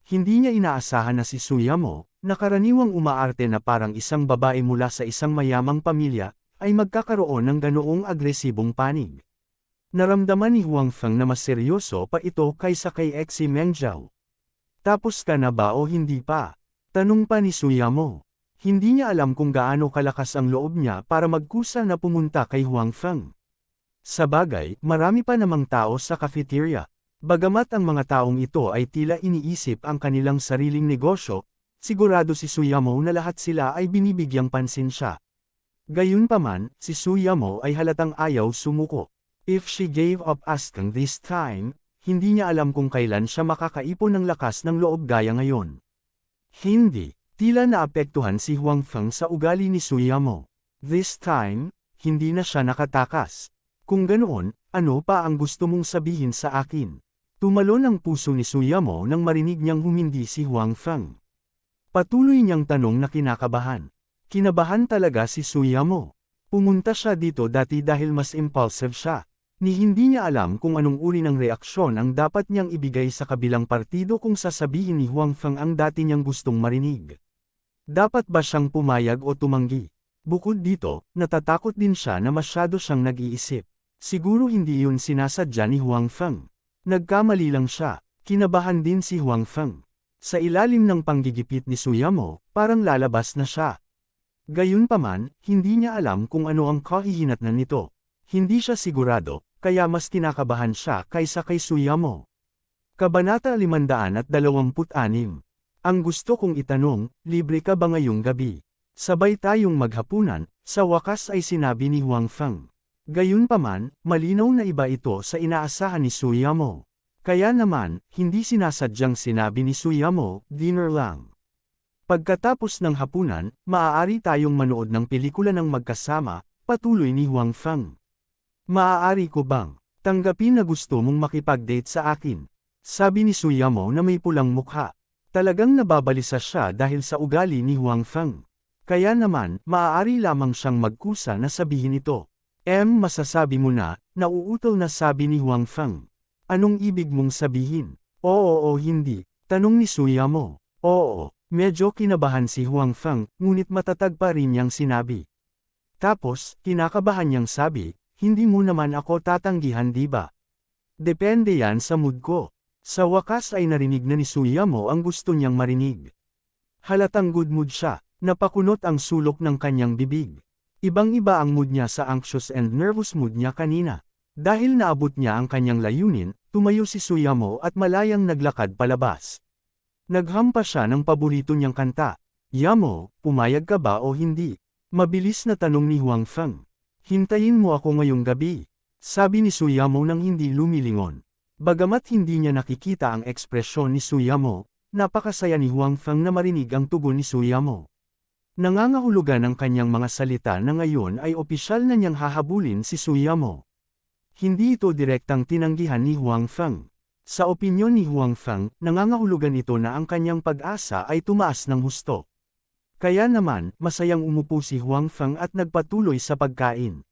Hindi niya inaasahan na si Suyamo, na karaniwang umaarte na parang isang babae mula sa isang mayamang pamilya, ay magkakaroon ng ganoong agresibong panig. Naramdaman ni Huang Feng na mas seryoso pa ito kaysa kay Xi Mengzhao. Tapos ka na ba o hindi pa? Tanong pa ni Suyamo. Hindi niya alam kung gaano kalakas ang loob niya para magkusa na pumunta kay Huang Feng. Sabagay, marami pa namang tao sa cafeteria. Bagamat ang mga taong ito ay tila iniisip ang kanilang sariling negosyo, sigurado si Suyamo na lahat sila ay binibigyang pansin siya. Gayunpaman, si Suyamo ay halatang ayaw sumuko. If she gave up asking this time, hindi niya alam kung kailan siya makakaipon ng lakas ng loob gaya ngayon. Hindi, tila naapektuhan si Huang Feng sa ugali ni Suyamo. This time, hindi na siya nakatakas. Kung ganoon, ano pa ang gusto mong sabihin sa akin? Tumalon ang puso ni Suyamo nang marinig niyang humindi si Huang Feng. Patuloy niyang tanong na kinakabahan. Kinabahan talaga si Suyamo. Pumunta siya dito dati dahil mas impulsive siya. Ni hindi niya alam kung anong uri ng reaksyon ang dapat niyang ibigay sa kabilang partido kung sasabihin ni Huang Feng ang dati niyang gustong marinig. Dapat ba siyang pumayag o tumanggi? Bukod dito, natatakot din siya na masyado siyang nag-iisip. Siguro hindi yun sinasadya ni Huang Feng. Nagkamali lang siya. Kinabahan din si Huang Feng. Sa ilalim ng panggigipit ni Suyamo, parang lalabas na siya. Gayunpaman, hindi niya alam kung ano ang kahihinatnan nito. Hindi siya sigurado, kaya mas kinakabahan siya kaysa kay Suyamo. Kabanata 526. Ang gusto kong itanong, libre ka ba ngayong gabi? Sabay tayong maghapunan, sa wakas ay sinabi ni Huang Feng. Gayunpaman, malinaw na iba ito sa inaasahan ni Suyamo. Kaya naman, hindi sinasadyang sinabi ni Suyamo, dinner lang. Pagkatapos ng hapunan, maaari tayong manood ng pelikula ng magkasama, patuloy ni Huang Feng. Maaari ko bang tanggapin na gusto mong makipag-date sa akin? Sabi ni Suyamo na may pulang mukha. Talagang nababalisa siya dahil sa ugali ni Huang Feng. Kaya naman, maaari lamang siyang magkusa na sabihin ito. Masasabi mo na, nauutol na sabi ni Huang Feng. Anong ibig mong sabihin? Oo o hindi, tanong ni Suyamo. Oo, medyo kinabahan si Huang Feng, ngunit matatag pa rin niyang sinabi. Tapos, kinakabahan niyang sabi, hindi mo naman ako tatanggihan di ba? Depende yan sa mood ko. Sa wakas ay narinig na ni Suyamo ang gusto niyang marinig. Halatang good mood siya, napakunot ang sulok ng kanyang bibig. Ibang-iba ang mood niya sa anxious and nervous mood niya kanina. Dahil naabot niya ang kanyang layunin, tumayo si Suyamo at malayang naglakad palabas. Naghampas siya ng paborito niyang kanta. Yamo, pumayag ka ba o hindi? Mabilis na tanong ni Huang Feng. Hintayin mo ako ngayong gabi. Sabi ni Suyamo nang hindi lumilingon. Bagamat hindi niya nakikita ang ekspresyon ni Suyamo, napakasaya ni Huang Feng na marinig ang tugon ni Suyamo. Nangangahulugan ang kanyang mga salita na ngayon ay opisyal na niyang hahabulin si Suyamo. Hindi ito direktang tinanggihan ni Huang Feng. Sa opinyon ni Huang Feng, nangangahulugan ito na ang kanyang pag-asa ay tumaas ng husto. Kaya naman, masayang umupo si Huang Feng at nagpatuloy sa pagkain.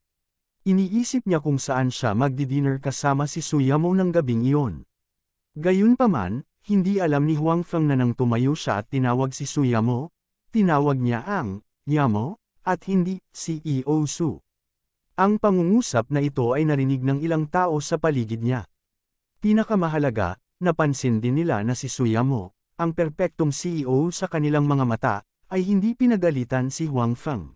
Iniisip niya kung saan siya magdi-dinner kasama si Suyamo ng gabing iyon. Gayunpaman, hindi alam ni Huang Feng na nang tumayo siya at tinawag si Suyamo, tinawag niya ang Yamo, at hindi CEO Su. Ang pangungusap na ito ay narinig ng ilang tao sa paligid niya. Pinakamahalaga, napansin din nila na si Suyamo, ang perpektong CEO sa kanilang mga mata, ay hindi pinagalitan si Huang Feng.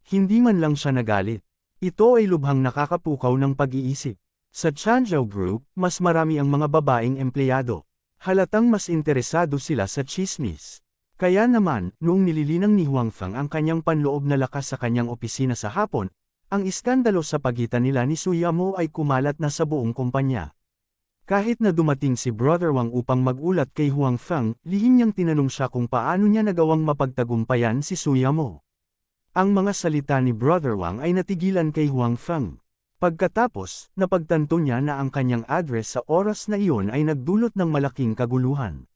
Hindi man lang siya nagalit. Ito ay lubhang nakakapukaw ng pag-iisip. Sa Changzhou Group, mas marami ang mga babaeng empleyado. Halatang mas interesado sila sa chismis. Kaya naman, noong nililinang ni Huang Feng ang kanyang panloob na lakas sa kanyang opisina sa hapon, ang iskandalo sa pagitan nila ni Suyamo ay kumalat na sa buong kumpanya. Kahit na dumating si Brother Wang upang magulat kay Huang Feng, lihim niyang tinanong siya kung paano niya nagawang mapagtagumpayan si Suyamo. Ang mga salita ni Brother Wang ay natigilan kay Huang Feng. Pagkatapos, napagtanto niya na ang kanyang address sa oras na iyon ay nagdulot ng malaking kaguluhan.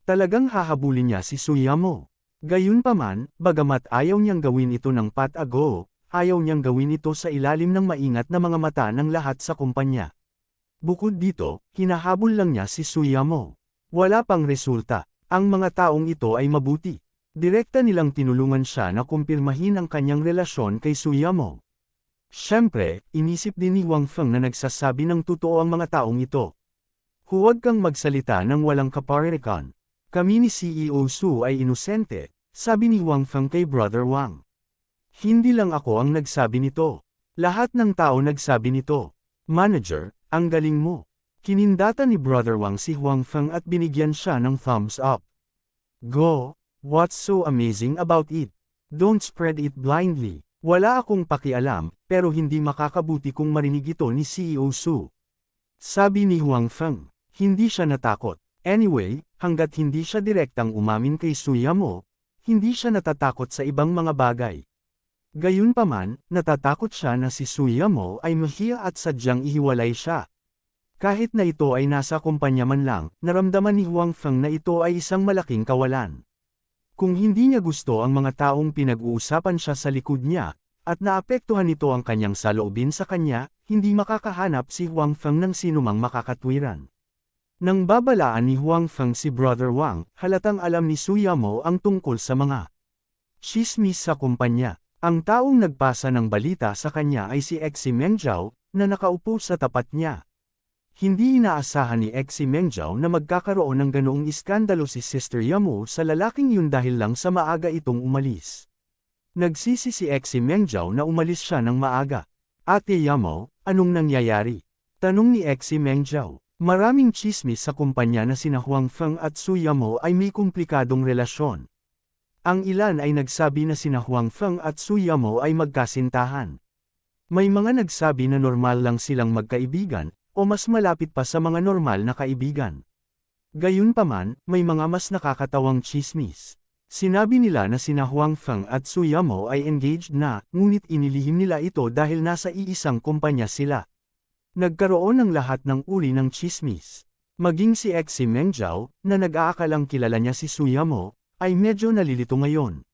Talagang hahabulin niya si Suyamo. Gayunpaman, bagamat ayaw niyang gawin ito ng pat-ago, ayaw niyang gawin ito sa ilalim ng maingat na mga mata ng lahat sa kumpanya. Bukod dito, hinahabol lang niya si Suyamo. Wala pang resulta. Ang mga taong ito ay mabuti. Direkta nilang tinulungan siya na kumpirmahin ang kanyang relasyon kay Suyamo. Siyempre, inisip din ni Huang Feng na nagsasabi ng totoo ang mga taong ito. Huwag kang magsalita ng walang kaparirikan. Kami ni CEO Su ay inosente, sabi ni Huang Feng kay Brother Wang. Hindi lang ako ang nagsabi nito. Lahat ng tao nagsabi nito. Manager, ang galing mo. Kinindata ni Brother Wang si Huang Feng at binigyan siya ng thumbs up. Go, what's so amazing about it? Don't spread it blindly. Wala akong pakialam, pero hindi makakabuti kung marinig ito ni CEO Su. Sabi ni Huang Feng. Hindi siya natakot. Anyway, hanggat hindi siya direktang umamin kay Su Yamo, hindi siya natatakot sa ibang mga bagay. Gayunpaman, natatakot siya na si Su Yamo ay mahiya at sadyang ihiwalay siya. Kahit na ito ay nasa kumpanya man lang, naramdaman ni Huang Feng na ito ay isang malaking kawalan. Kung hindi niya gusto ang mga taong pinag-uusapan siya sa likod niya, at naapektuhan nito ang kanyang saloobin sa kanya, hindi makakahanap si Huang Feng ng sinumang makakatwiran. Nang babalaan ni Huang Feng si Brother Wang, halatang alam ni Su Yamo ang tungkol sa mga tsismis sa kumpanya. Ang taong nagpasa ng balita sa kanya ay si Xi Mengzhao, na nakaupo sa tapat niya. Hindi inaasahan ni Xi Mengzhao na magkakaroon ng ganoong iskandalo si Sister Yamo sa lalaking yun dahil lang sa maaga itong umalis. Nagsisi si Xi Mengzhao na umalis siya ng maaga. Ate Yamo, anong nangyayari? Tanong ni Xi Mengzhao. Maraming tsismis sa kumpanya na sina Huang Feng at Su Yamo ay may komplikadong relasyon. Ang ilan ay nagsabi na sina Huang Feng at Su Yamo ay magkasintahan. May mga nagsabi na normal lang silang magkaibigan, o mas malapit pa sa mga normal na kaibigan. Gayunpaman, may mga mas nakakatawang tsismis. Sinabi nila na sina Huang Feng at Su Yamo ay engaged na, ngunit inilihim nila ito dahil nasa iisang kumpanya sila. Nagkaroon ng lahat ng uri ng tsismis. Maging si Xi Mengzhao, na nag-aakalang kilala niya si Su Yamo, ay medyo nalilito ngayon.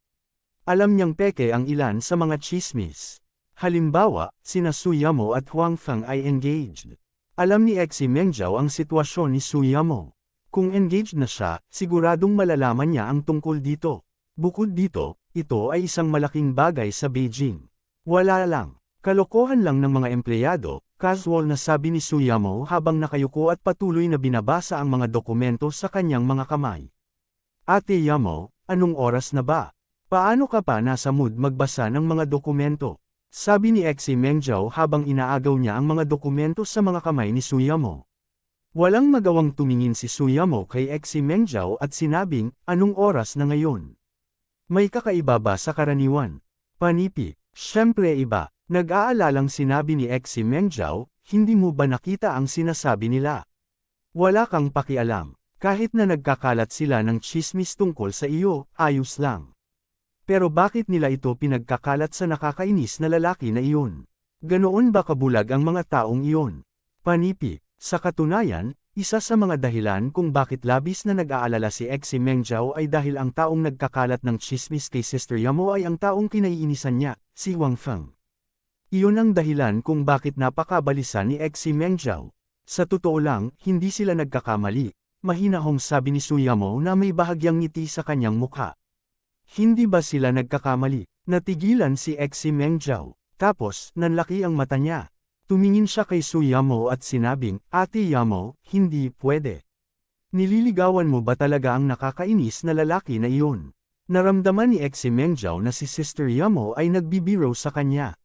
Alam niyang peke ang ilan sa mga tsismis. Halimbawa, sina Su Yamo at Huang Feng ay engaged. Alam ni Xi Mengzhao ang sitwasyon ni Su Yamo. Kung engaged na siya, siguradong malalaman niya ang tungkol dito. Bukod dito, ito ay isang malaking bagay sa Beijing. Wala lang. Kalokohan lang ng mga empleyado, casual na sabi ni Su Yamo habang nakayuko at patuloy na binabasa ang mga dokumento sa kanyang mga kamay. Ate Yamo, anong oras na ba? Paano ka pa nasa mood magbasa ng mga dokumento? Sabi ni Xi Mengzhao habang inaagaw niya ang mga dokumento sa mga kamay ni Su Yamo. Walang magawang tumingin si Su Yamo kay Xi Mengzhao at sinabing, anong oras na ngayon? May kakaiba ba sa karaniwan? Panipi, syempre iba. Nag-aalalang sinabi ni Xi Mengzhao, hindi mo ba nakita ang sinasabi nila? Wala kang pakialam. Kahit na nagkakalat sila ng tsismis tungkol sa iyo, ayos lang. Pero bakit nila ito pinagkakalat sa nakakainis na lalaki na iyon? Ganoon ba kabulag ang mga taong iyon? Panipi, sa katunayan, isa sa mga dahilan kung bakit labis na nag-aalala si Xi Mengzhao ay dahil ang taong nagkakalat ng tsismis kay Sister Yamo ay ang taong kinaiinisan niya, si Huang Feng. Iyon ang dahilan kung bakit napakabalisa ni Xi Mengzhao. Sa totoo lang, hindi sila nagkakamali. Mahinahong sabi ni Su Yamo na may bahagyang ngiti sa kanyang mukha. Hindi ba sila nagkakamali? Natigilan si Xi Mengzhao. Tapos, nanlaki ang mata niya. Tumingin siya kay Su Yamo at sinabing, Ate Yamo, hindi pwede. Nililigawan mo ba talaga ang nakakainis na lalaki na iyon? Naramdaman ni Xi Mengzhao na si Sister Yamo ay nagbibiro sa kanya.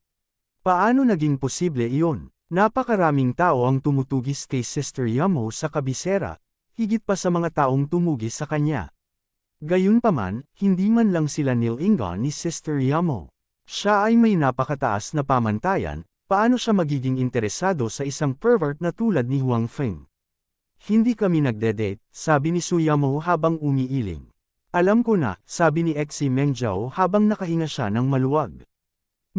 Paano naging posible iyon? Napakaraming tao ang tumutugis kay Sister Yamo sa kabisera, higit pa sa mga taong tumugis sa kanya. Gayunpaman, hindi man lang sila nilingan ni Sister Yamo. Siya ay may napakataas na pamantayan, paano siya magiging interesado sa isang pervert na tulad ni Huang Feng? Hindi kami nagde-date, sabi ni Su Yamo habang umiiling. Alam ko na, sabi ni Xi Mengzhao habang nakahinga siya ng maluwag.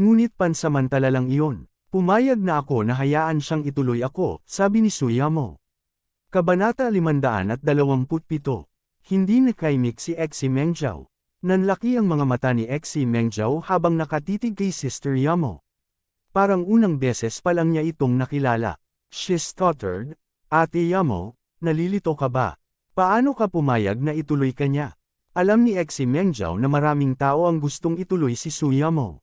Ngunit pansamantala lang iyon. Pumayag na ako na hayaan siyang ituloy ako, sabi ni Su Yamo. Kabanata 527. Hindi nakaimik si Xi Mengzhao. Nanlaki ang mga mata ni Xi Mengzhao habang nakatitig kay Sister Yamo. Parang unang beses pa lang niya itong nakilala. She stuttered, Ate Yamo, nalilito ka ba? Paano ka pumayag na ituloy ka niya? Alam ni Xi Mengzhao na maraming tao ang gustong ituloy si Su Yamo.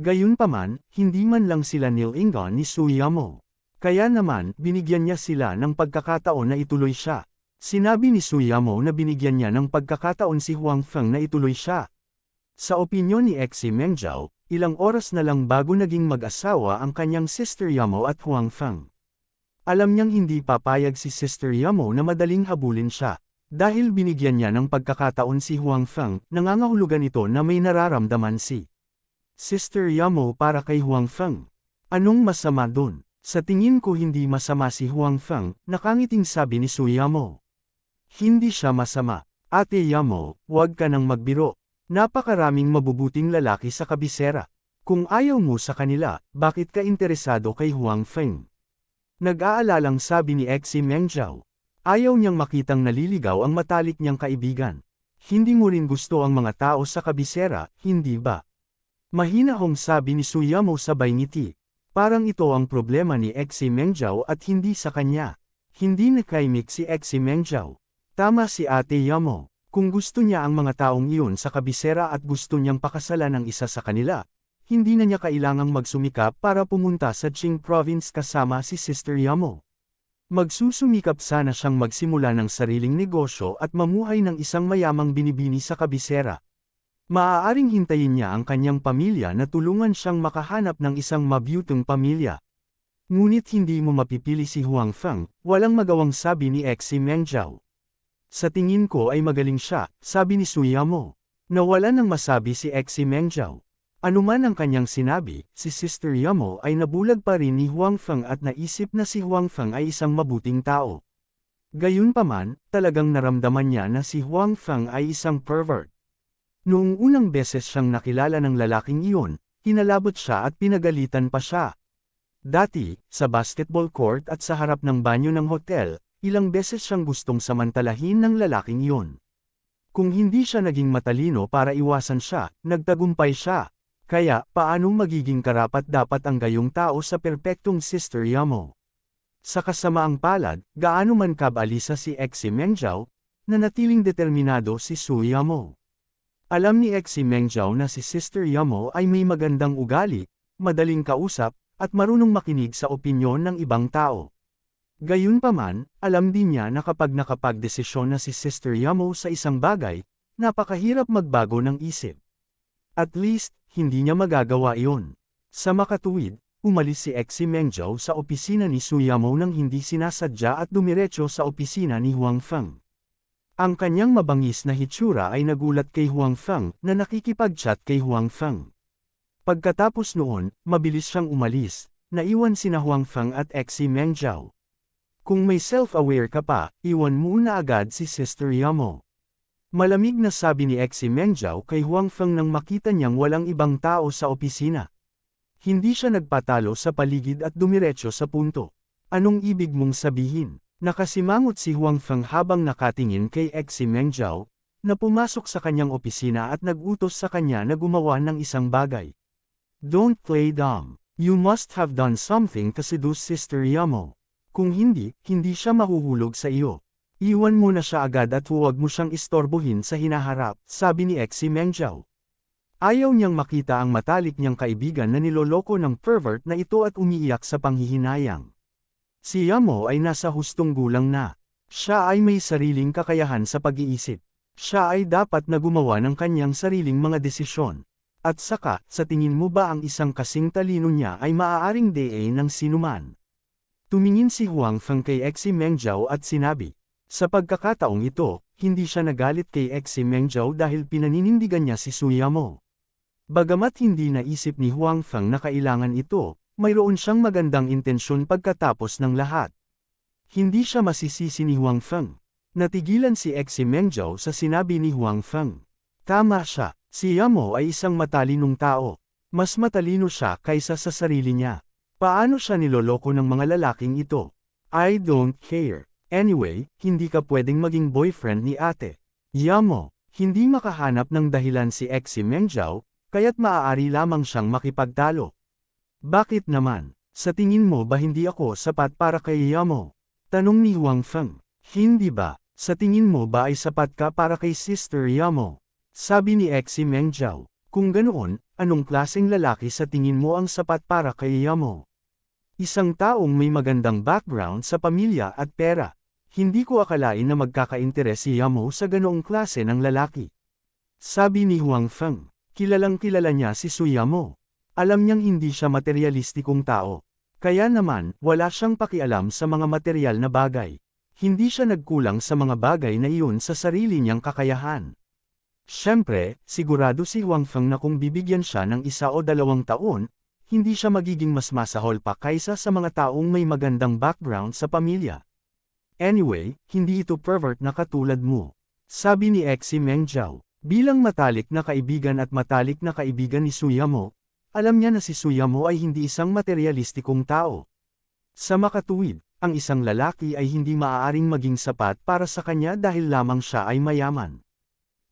Gayunpaman, hindi man lang sila nilingan ni Su Yamo. Kaya naman, binigyan niya sila ng pagkakataon na ituloy siya. Sinabi ni Su Yamo na binigyan niya ng pagkakataon si Huang Feng na ituloy siya. Sa opinyon ni Xi Mengzhao, ilang oras na lang bago naging mag-asawa ang kanyang Sister Yamo at Huang Feng. Alam niyang hindi papayag si Sister Yamo na madaling habulin siya, dahil binigyan niya ng pagkakataon si Huang Feng, nangangahulugan ito na may nararamdaman si Sister Yamo para kay Huang Feng. Anong masama dun? Sa tingin ko hindi masama si Huang Feng, nakangiting sabi ni Su Yamo. Hindi siya masama. Ate Yamo, huwag ka nang magbiro. Napakaraming mabubuting lalaki sa kabisera. Kung ayaw mo sa kanila, bakit ka interesado kay Huang Feng? Nag-aalalang sabi ni Xi Mengjiao. Ayaw niyang makitang naliligaw ang matalik niyang kaibigan. Hindi mo rin gusto ang mga tao sa kabisera, hindi ba? Mahinahong sabi ni Su Yamo sabay ngiti. Parang ito ang problema ni Xi Mengjiao at hindi sa kanya. Hindi nakaimik si Xi Mengjiao. Tama si Ate Yamo. Kung gusto niya ang mga taong iyon sa kabisera at gusto niyang pakasalan ng isa sa kanila, hindi na niya kailangang magsumikap para pumunta sa Qing Province kasama si Sister Yamo. Magsusumikap sana siyang magsimula ng sariling negosyo at mamuhay ng isang mayamang binibini sa kabisera. Maaaring hintayin niya ang kanyang pamilya na tulungan siyang makahanap ng isang mabiyutong pamilya. Ngunit hindi mo mapipili si Huang Feng, walang magawang sabi ni Xi Mengjiao. Sa tingin ko ay magaling siya, sabi ni Su Yamo. Nawala nang masabi si Xi Mengjiao. Anuman ang kanyang sinabi, si Sister Yamo ay nabulag pa rin ni Huang Feng at naisip na si Huang Feng ay isang mabuting tao. Gayunpaman, talagang naramdaman niya na si Huang Feng ay isang pervert. Noong unang beses siyang nakilala ng lalaking iyon, kinalabot siya at pinagalitan pa siya. Dati, sa basketball court at sa harap ng banyo ng hotel, ilang beses siyang gustong samantalahin ng lalaking iyon. Kung hindi siya naging matalino para iwasan siya, nagtagumpay siya. Kaya, paano magiging karapat-dapat ang gayong tao sa perpektong Sister Yamo? Sa kasamaang palad, gaano man kabalisa si Xi Mengjiao, nanatiling determinado si Su Yamo. Alam ni Xi Mengjiao na si Sister Yamo ay may magandang ugali, madaling kausap, at marunong makinig sa opinyon ng ibang tao. Gayunpaman, alam din niya na kapag nakapagdesisyon na si Sister Yamo sa isang bagay, napakahirap magbago ng isip. At least, hindi niya magagawa iyon. Sa makatuwid, umalis si Xi Mengjiao sa opisina ni Su Yamo nang hindi sinasadya at dumiretso sa opisina ni Huang Feng. Ang kanyang mabangis na hitsura ay nagulat kay Huang Feng na nakikipag-chat kay Huang Feng. Pagkatapos noon, mabilis siyang umalis, naiwan sina Huang Feng at Xi Mengjiao. Kung may self-aware ka pa, iwan mo na agad si Sister Yamo. Malamig na sabi ni Xi Mengjiao kay Huang Feng nang makita niyang walang ibang tao sa opisina. Hindi siya nagpatalo sa paligid at dumiretso sa punto. Anong ibig mong sabihin? Nakasimangot si Huang Feng habang nakatingin kay Xi Mengjiao, na pumasok sa kanyang opisina at nag-utos sa kanya na gumawa ng isang bagay. Don't play dumb. You must have done something to seduce Sister Yamo. Kung hindi, hindi siya mahuhulog sa iyo. Iwan mo na siya agad at huwag mo siyang istorbohin sa hinaharap, sabi ni Xi Mengjiao. Ayaw niyang makita ang matalik niyang kaibigan na niloloko ng pervert na ito at umiiyak sa panghihinayang. Si Yamo ay nasa hustong gulang na. Siya ay may sariling kakayahan sa pag-iisip. Siya ay dapat na gumawa ng kanyang sariling mga desisyon. At saka, sa tingin mo ba ang isang kasing talino niya ay maaaring DA ng sinuman? Tumingin si Huang Feng kay Xi Mengjiao at sinabi. Sa pagkakataong ito, hindi siya nagalit kay Xi Mengjiao dahil pinaninindigan niya si Su Yamo. Bagamat hindi naisip ni Huang Feng na kailangan ito, mayroon siyang magandang intensyon pagkatapos ng lahat. Hindi siya masisisi ni Huang Feng. Natigilan si Xi Mengjiao sa sinabi ni Huang Feng. Tama siya, si Yamo ay isang matalinong tao. Mas matalino siya kaysa sa sarili niya. Paano siya niloloko ng mga lalaking ito? I don't care. Anyway, hindi ka pwedeng maging boyfriend ni Ate Yamo. Hindi makahanap ng dahilan si Xi Mengjiao, kaya't maaari lamang siyang makipagtalo. Bakit naman? Sa tingin mo ba hindi ako sapat para kay Yamo? Tanong ni Huang Feng. Hindi ba? Sa tingin mo ba ay sapat ka para kay Sister Yamo? Sabi ni Xi Mengjiao. Kung ganoon, anong klaseng lalaki sa tingin mo ang sapat para kay Yamo? Isang taong may magandang background sa pamilya at pera. Hindi ko akalain na magkakainteres si Yamo sa ganoong klase ng lalaki. Sabi ni Huang Feng. Kilalang kilala niya si Su Yamo. Alam niyang hindi siya materyalistikong tao. Kaya naman, wala siyang pakialam sa mga materyal na bagay. Hindi siya nagkulang sa mga bagay na iyon sa sarili niyang kakayahan. Siyempre, sigurado si Huang Feng na kung bibigyan siya ng 1 o 2 taon, hindi siya magiging mas masahol pa kaysa sa mga taong may magandang background sa pamilya. Anyway, hindi ito pervert na katulad mo. Sabi ni Exi Mengjiao. Bilang matalik na kaibigan at matalik na kaibigan ni Suyamo, alam niya na si Suyamo ay hindi isang materyalistikong tao. Sa makatuwid, ang isang lalaki ay hindi maaaring maging sapat para sa kanya dahil lamang siya ay mayaman.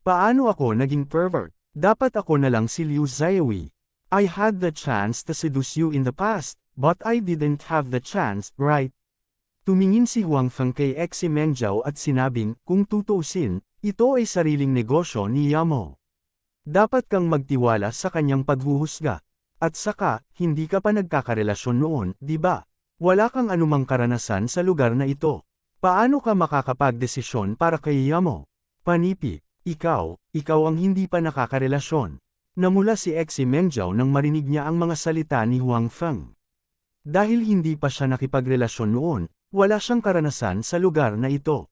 Paano ako naging pervert? Dapat ako na lang si Liu Xiaoyi. I had the chance to seduce you in the past, but I didn't have the chance, right? Tumingin si Huang Feng kay Exi Mengjiao at sinabing, kung tutuusin, ito ay sariling negosyo ni Yamo. Dapat kang magtiwala sa kanyang paghuhusga. At saka, hindi ka pa nagkakarelasyon noon, di ba? Wala kang anumang karanasan sa lugar na ito. Paano ka makakapagdesisyon para kay Yamo? Panipi, ikaw ang hindi pa nakakarelasyon. Namula si Exi Mengjiao nang marinig niya ang mga salita ni Huang Feng. Dahil hindi pa siya nakipagrelasyon noon, wala siyang karanasan sa lugar na ito.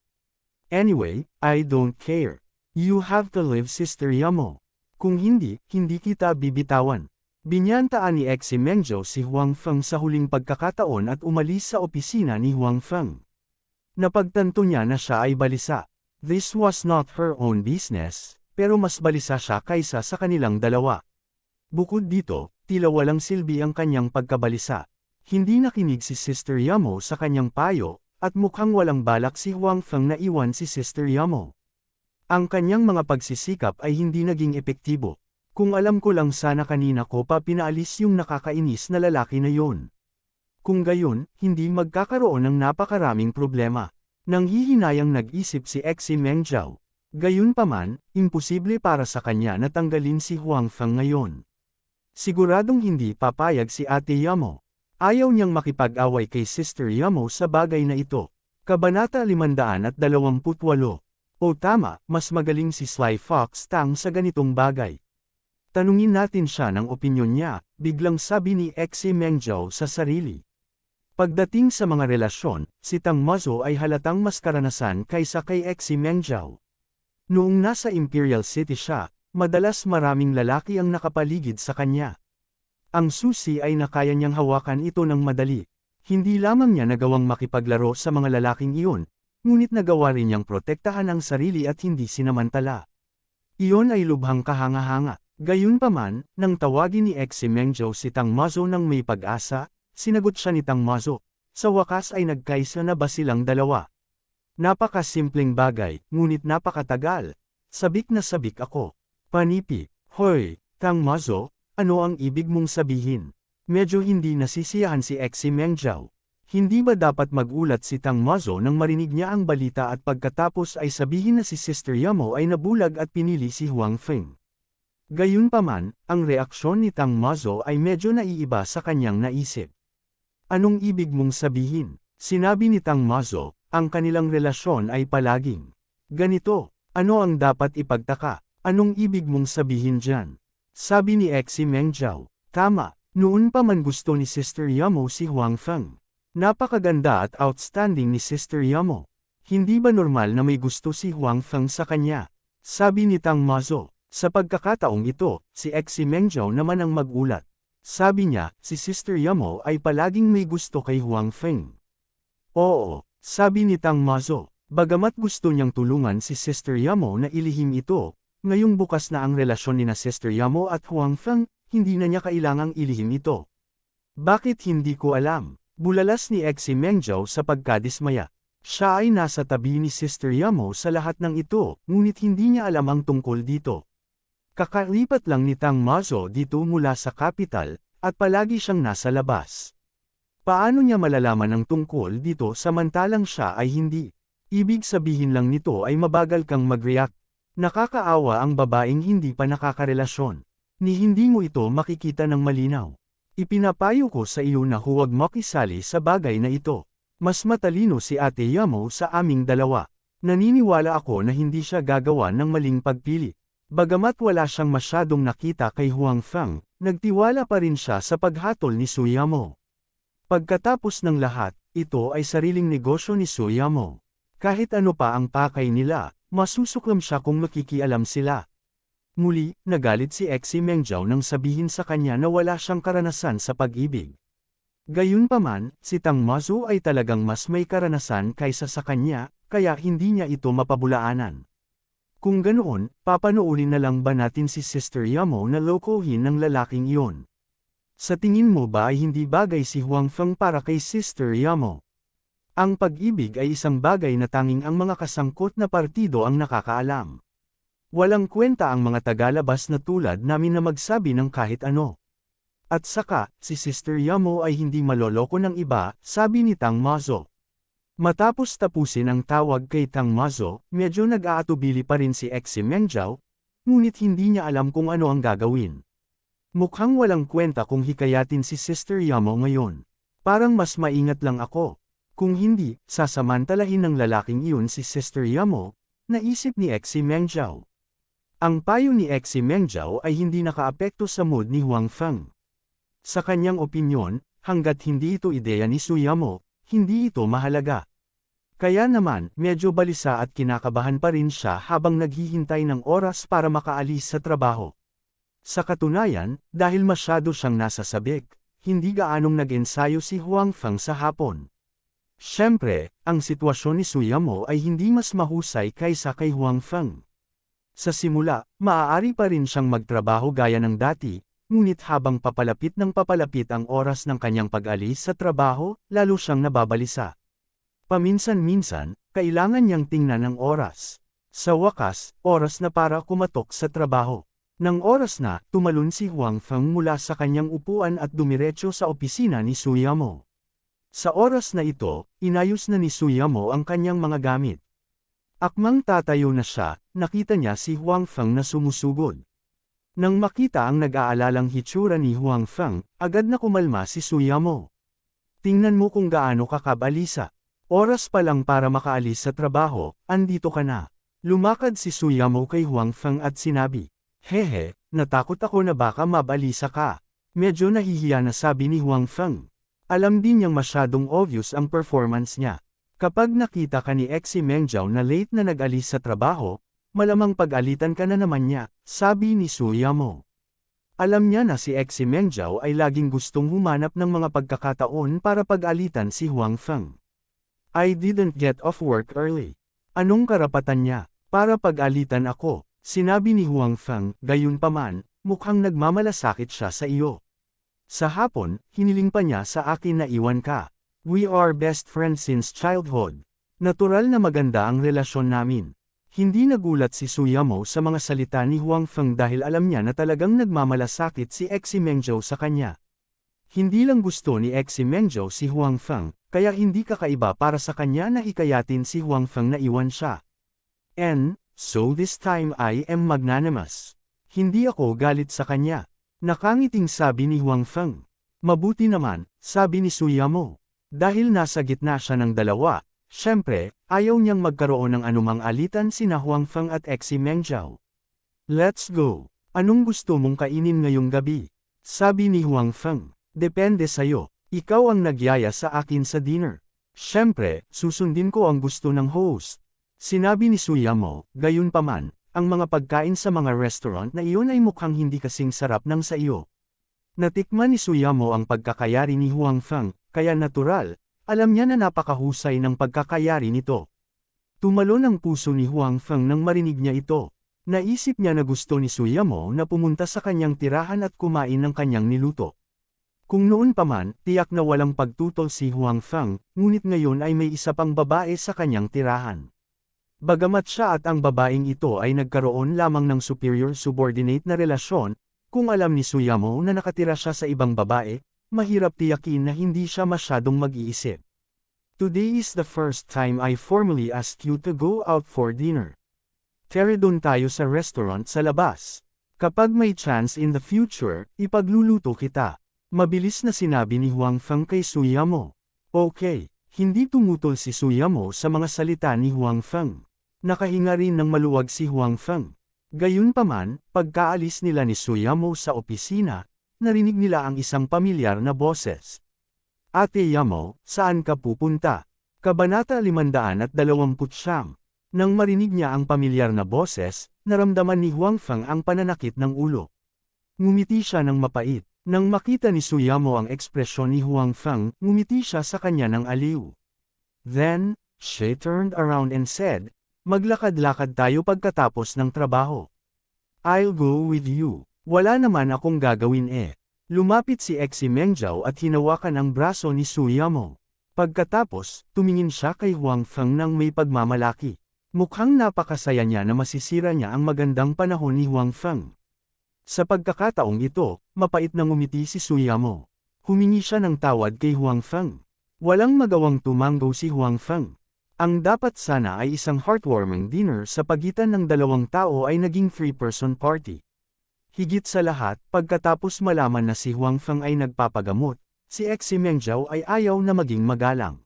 Anyway, I don't care. You have to live Sister Yamo. Kung hindi kita bibitawan. Binyantaan ni Exi Mengjiao si Huang Feng sa huling pagkakataon at umalis sa opisina ni Huang Feng. Napagtanto niya na siya ay balisa. This was not her own business, pero mas balisa siya kaysa sa kanilang dalawa. Bukod dito, tila walang silbi ang kanyang pagkabalisa. Hindi nakinig si Sister Yamo sa kanyang payo, at mukhang walang balak si Huang Feng na iwan si Sister Yamo. Ang kanyang mga pagsisikap ay hindi naging epektibo. Kung alam ko lang sana kanina ko pa pinaalis yung nakakainis na lalaki na yon. Kung gayon, hindi magkakaroon ng napakaraming problema. Nanghihinayang nag-isip si Exi Mengjiao. Gayunpaman, imposible para sa kanya na tanggalin si Huang Feng ngayon. Siguradong hindi papayag si Ate Yamo. Ayaw niyang makipag-away kay Sister Yamo sa bagay na ito. Kabanata 528. O tama, mas magaling si Sly Fox Tang sa ganitong bagay. Tanungin natin siya ng opinyon niya, biglang sabi ni Exi Mengjiao sa sarili. Pagdating sa mga relasyon, si Tang Mazo ay halatang mas karanasan kaysa kay Exi Mengjiao. Noong nasa Imperial City siya, madalas maraming lalaki ang nakapaligid sa kanya. Ang susi ay nakaya niyang hawakan ito ng madali. Hindi lamang niya nagawang makipaglaro sa mga lalaking iyon, ngunit nagawa rin niyang protektahan ang sarili at hindi sinamantala. Iyon ay lubhang kahanga-hanga. Gayunpaman, nang tawagin ni Exi Mengjiao si Tang Mazo ng may pag-asa, sinagot siya ni Tang Mazo. Sa wakas ay nagkaisa na ba silang dalawa? Napakasimpleng bagay, ngunit napakatagal. Sabik na sabik ako. Panipi, hoy, Tang Mazo, ano ang ibig mong sabihin? Medyo hindi nasisiyahan si Exi Mengjiao. Hindi ba dapat magulat si Tang Mazo nang marinig niya ang balita at pagkatapos ay sabihin na si Sister Yamo ay nabulag at pinili si Huang Feng? Gayunpaman, ang reaksyon ni Tang Mazo ay medyo naiiba sa kanyang naisip. Anong ibig mong sabihin? Sinabi ni Tang Mazo, ang kanilang relasyon ay palaging ganito. Ano ang dapat ipagtaka? Anong ibig mong sabihin dyan? Sabi ni Exi Mengjiao. Tama, noon pa man gusto ni Sister Yamo si Huang Feng. Napakaganda at outstanding ni Sister Yamo. Hindi ba normal na may gusto si Huang Feng sa kanya? Sabi ni Tang Mazo. Sa pagkakataong ito, si Exi Mengjiao naman ang magulat. Sabi niya, si Sister Yamo ay palaging may gusto kay Huang Feng. Oo, sabi ni Tang Mazo. Bagamat gusto niyang tulungan si Sister Yamo na ilihim ito, ngayong bukas na ang relasyon ni na Sister Yamo at Huang Feng, hindi na niya kailangang ilihim ito. Bakit hindi ko alam? Bulalas ni Exi Mengjiao sa pagkadismaya. Siya ay nasa tabi ni Sister Yamo sa lahat ng ito, ngunit hindi niya alam ang tungkol dito. Kakalipat lang ni Tang Mazo dito mula sa kapital, at palagi siyang nasa labas. Paano niya malalaman ang tungkol dito samantalang siya ay hindi? Ibig sabihin lang nito ay mabagal kang mag-react. Nakakaawa ang babaeng hindi pa nakakarelasyon. Ni hindi mo ito makikita ng malinaw. Ipinapayo ko sa iyo na huwag makisali sa bagay na ito. Mas matalino si Ate Yamo sa aming dalawa. Naniniwala ako na hindi siya gagawa ng maling pagpili. Bagamat wala siyang masyadong nakita kay Huang Feng, nagtiwala pa rin siya sa paghatol ni Suyamo. Pagkatapos ng lahat, ito ay sariling negosyo ni Suyamo. Kahit ano pa ang pakay nila, masusuklam siya kung makikialam sila. Muli, nagalit si Exi Mengjiao nang sabihin sa kanya na wala siyang karanasan sa pag-ibig. Gayunpaman, si Tang Mazu ay talagang mas may karanasan kaysa sa kanya, kaya hindi niya ito mapabulaanan. Kung ganoon, papanoorin na lang ba natin si Sister Yamo na lokohin ng lalaking iyon? Sa tingin mo ba ay hindi bagay si Huang Feng para kay Sister Yamo? Ang pag-ibig ay isang bagay na tanging ang mga kasangkot na partido ang nakakaalam. Walang kwenta ang mga tagalabas na tulad namin na magsabi ng kahit ano. At saka, si Sister Yamo ay hindi maloloko ng iba, sabi ni Tang Mazo. Matapos tapusin ang tawag kay Tang Mazo, medyo nag-aatubili pa rin si Exi Mengjiao, ngunit hindi niya alam kung ano ang gagawin. Mukhang walang kwenta kung hikayatin si Sister Yamo ngayon. Parang mas maingat lang ako. Kung hindi, sasamantalahin ng lalaking iyon si Sister Yamo, naisip ni Exi Mengjiao. Ang payo ni Exi Mengjiao ay hindi nakaapekto sa mood ni Huang Feng. Sa kanyang opinyon, hanggat hindi ito ideya ni Suyamo, hindi ito mahalaga. Kaya naman, medyo balisa at kinakabahan pa rin siya habang naghihintay ng oras para makaalis sa trabaho. Sa katunayan, dahil masyado siyang nasa sabik, hindi gaanong nag-ensayo si Huang Feng sa hapon. Siyempre, ang sitwasyon ni Suyamo ay hindi mas mahusay kaysa kay Huang Feng. Sa simula, maaari pa rin siyang magtrabaho gaya ng dati, ngunit habang papalapit ng papalapit ang oras ng kanyang pag-alis sa trabaho, lalo siyang nababalisa. Paminsan-minsan, kailangan niyang tingnan ang oras. Sa wakas, oras na para kumatok sa trabaho. Nang oras na, tumalon si Huang Feng mula sa kanyang upuan at dumiretso sa opisina ni Suyamo. Sa oras na ito, inayos na ni Suyamo ang kanyang mga gamit. Akmang tatayo na siya, nakita niya si Huang Feng na sumusugod. Nang makita ang nag-aalalang hitsura ni Huang Feng, agad na kumalma si Suyamo. Tingnan mo kung gaano ka kabalisa. Oras pa lang para makaalis sa trabaho, andito ka na. Lumakad si Suyamo kay Huang Feng at sinabi, "Hehe, natakot ako na baka mabalisa ka." Medyo nahihiya na sabi ni Huang Feng. Alam din niyang masyadong obvious ang performance niya. Kapag nakita ka ni Exi Mengjiao na late na nag-alis sa trabaho, malamang pag-alitan ka na naman niya, sabi ni Suyamo. Alam niya na si Exi Mengjiao ay laging gustong humanap ng mga pagkakataon para pag-alitan si Huang Feng. I didn't get off work early. Anong karapatan niya? Para pag-alitan ako, sinabi ni Huang Feng, gayunpaman, mukhang nagmamalasakit siya sa iyo. Sa hapon, hiniling pa niya sa akin na iwan ka. We are best friends since childhood. Natural na maganda ang relasyon namin. Hindi nagulat si Suyamo sa mga salita ni Huang Feng dahil alam niya na talagang nagmamalasakit si Exi Mengjiao sa kanya. Hindi lang gusto ni Exi Mengjiao si Huang Feng, kaya hindi kakaiba para sa kanya na hikayatin si Huang Feng na iwan siya. And, so this time I am magnanimous. Hindi ako galit sa kanya. Nakangiting sabi ni Huang Feng. Mabuti naman, sabi ni Suyamo. Dahil nasa gitna siya ng dalawa, syempre, ayaw niyang magkaroon ng anumang alitan sina Huang Feng at Exi Mengjiao. Let's go. Anong gusto mong kainin ngayong gabi? Sabi ni Huang Feng. Depende sa'yo. Ikaw ang nagyaya sa akin sa dinner. Syempre, susundin ko ang gusto ng host. Sinabi ni Suyamo, gayunpaman, ang mga pagkain sa mga restaurant na iyon ay mukhang hindi kasing sarap ng sa iyo. Natikman ni Suyamo ang pagkakayari ni Huang Feng, kaya natural, alam niya na napakahusay ng pagkakayari nito. Tumalon ang puso ni Huang Feng nang marinig niya ito. Naisip niya na gusto ni Suyamo na pumunta sa kanyang tirahan at kumain ng kanyang niluto. Kung noon pa man, tiyak na walang pagtutol si Huang Feng, ngunit ngayon ay may isa pang babae sa kanyang tirahan. Bagamat siya at ang babaeng ito ay nagkaroon lamang ng superior-subordinate na relasyon, kung alam ni Suyamo na nakatira siya sa ibang babae, mahirap tiyakin na hindi siya masyadong mag-iisip. Today is the first time I formally asked you to go out for dinner. Tara doon tayo sa restaurant sa labas. Kapag may chance in the future, ipagluluto kita. Mabilis na sinabi ni Huang Feng kay Suyamo. Okay, hindi tumutol si Suyamo sa mga salita ni Huang Feng. Nakahinga rin ng maluwag si Huang Feng. Gayunpaman, pagkaalis nila ni Suyamo sa opisina, narinig nila ang isang pamilyar na boses. Ate Yamo, saan ka pupunta? Kabanata 529. Nang marinig niya ang pamilyar na boses, naramdaman ni Huang Feng ang pananakit ng ulo. Ngumiti siya ng mapait. Nang makita ni Suyamo ang ekspresyon ni Huang Feng, ngumiti siya sa kanya ng aliw. Then, she turned around and said, maglakad-lakad tayo pagkatapos ng trabaho. I'll go with you. Wala naman akong gagawin eh. Lumapit si Exi Mengjiao at hinawakan ang braso ni Suyamo. Pagkatapos, tumingin siya kay Huang Feng ng may pagmamalaki. Mukhang napakasaya niya na masisira niya ang magandang panahon ni Huang Feng. Sa pagkakataong ito, mapait na ngumiti si Suyamo. Humingi siya ng tawad kay Huang Feng. Walang magawang tumanggo si Huang Feng. Ang dapat sana ay isang heartwarming dinner sa pagitan ng dalawang tao ay naging three-person party. Higit sa lahat, pagkatapos malaman na si Huang Feng ay nagpapagamot, si Exi Mengjiao ay ayaw na maging magalang.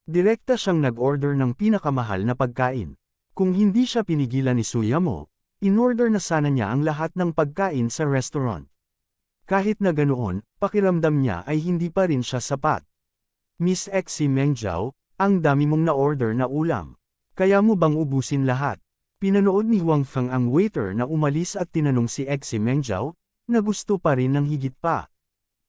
Direkta siyang nag-order ng pinakamahal na pagkain. Kung hindi siya pinigilan ni Suyamo, in-order na sana niya ang lahat ng pagkain sa restaurant. Kahit na ganoon, pakiramdam niya ay hindi pa rin siya sapat. Miss Exi Mengjiao, ang dami mong na-order na ulam. Kaya mo bang ubusin lahat? Pinanood ni Huang Feng ang waiter na umalis at tinanong si Exi Mengjiao, na gusto pa rin ng higit pa.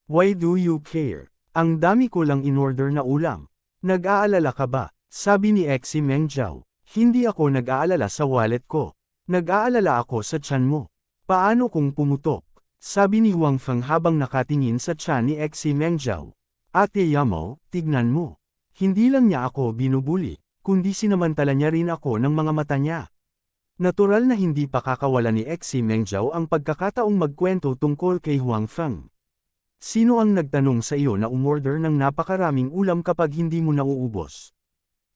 Why do you care? Ang dami ko lang in-order na ulam. Nag-aalala ka ba? Sabi ni Exi Mengjiao. Hindi ako nag-aalala sa wallet ko. Nag-aalala ako sa tiyan mo. Paano kung pumutok? Sabi ni Huang Feng habang nakatingin sa tiyan ni Exi Mengjiao. Ate Yamo, tignan mo. Hindi lang niya ako binubuli, kundi sinamantala niya rin ako ng mga mata niya. Natural na hindi pa kakawala ni Exi Mengjiao ang pagkakataong magkwento tungkol kay Huang Feng. Sino ang nagtanong sa iyo na umorder ng napakaraming ulam kapag hindi mo nauubos?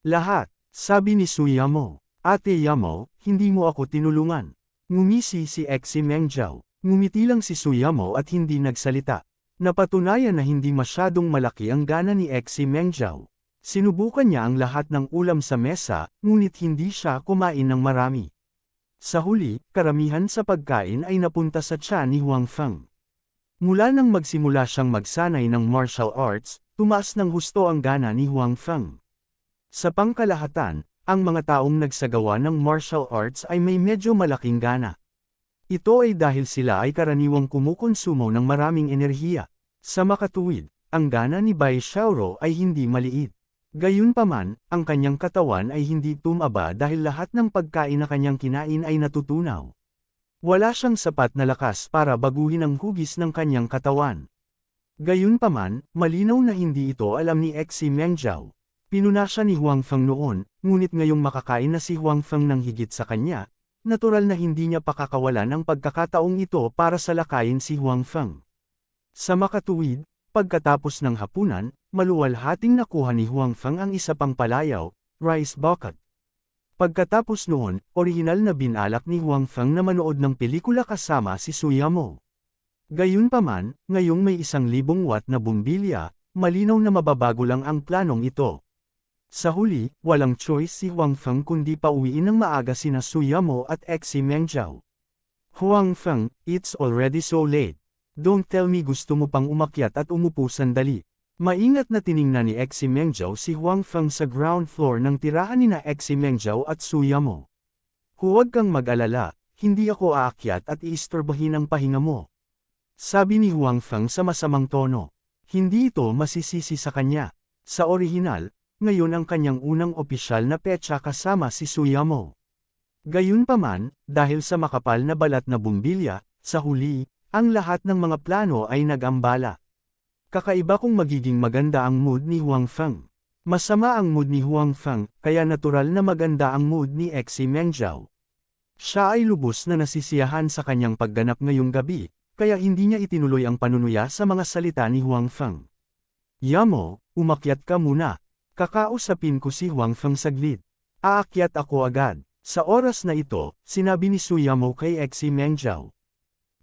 Lahat, sabi ni Suyamo. Ate Yamo, hindi mo ako tinulungan. Ngumisi si Exi Mengjiao. Ngumiti lang si Suyamo at hindi nagsalita. Napatunayan na hindi masyadong malaki ang gana ni Exi Mengjiao. Sinubukan niya ang lahat ng ulam sa mesa, ngunit hindi siya kumain ng marami. Sa huli, karamihan sa pagkain ay napunta sa tiyan ni Huang Feng. Mula nang magsimula siyang magsanay ng martial arts, tumaas ng husto ang gana ni Huang Feng. Sa pangkalahatan, ang mga taong nagsagawa ng martial arts ay may medyo malaking gana. Ito ay dahil sila ay karaniwang kumukonsumo ng maraming enerhiya. Sa makatuwid, ang gana ni Bai Xiaoro ay hindi maliit. Gayunpaman, ang kanyang katawan ay hindi tumaba dahil lahat ng pagkain na kanyang kinain ay natutunaw. Wala siyang sapat na lakas para baguhin ang hugis ng kanyang katawan. Gayunpaman, malinaw na hindi ito alam ni Exi Mengjiao. Pinuna siya ni Huang Feng noon, ngunit ngayong makakain na si Huang Feng ng higit sa kanya, natural na hindi niya pakakawalan ang pagkakataong ito para salakayin si Huang Feng. Sa makatuwid, pagkatapos ng hapunan, maluwalhating nakuha ni Huang Feng ang isa pang palayaw, rice bucket. Pagkatapos noon, orihinal na binalak ni Huang Feng na manood ng pelikula kasama si Suyamo. Gayunpaman, ngayong may 1,000 watt na bumbilya, malinaw na mababago lang ang planong ito. Sa huli, walang choice si Huang Feng kundi pauwiin ng maaga sina Suyamo at Exi Mengjiao. Huang Feng, it's already so late. Don't tell me gusto mo pang umakyat at umupo sandali. Maingat na tiningnan ni Exi Mengjiao si Huang Feng sa ground floor ng tirahan ni na Exi Mengjiao at Suyamo. Huwag kang mag-alala, hindi ako aakyat at iistorbahin ang pahinga mo. Sabi ni Huang Feng sa masamang tono. Hindi ito masisisi sa kanya. Sa orihinal, ngayon ang kanyang unang opisyal na petsa kasama si Suyamo. Gayunpaman, dahil sa makapal na balat na bumbilya, sa huli, ang lahat ng mga plano ay nag-ambala. Kakaiba kung magiging maganda ang mood ni Huang Feng. Masama ang mood ni Huang Feng, kaya natural na maganda ang mood ni Exi Mengjiao. Siya ay lubos na nasisiyahan sa kanyang pagganap ngayong gabi, kaya hindi niya itinuloy ang panunuya sa mga salita ni Huang Feng. Yamo, umakyat ka muna. Kakausapin ko si Huang Feng saglit. Aakyat ako agad. Sa oras na ito, sinabi ni Suyamo kay Exi Mengjiao.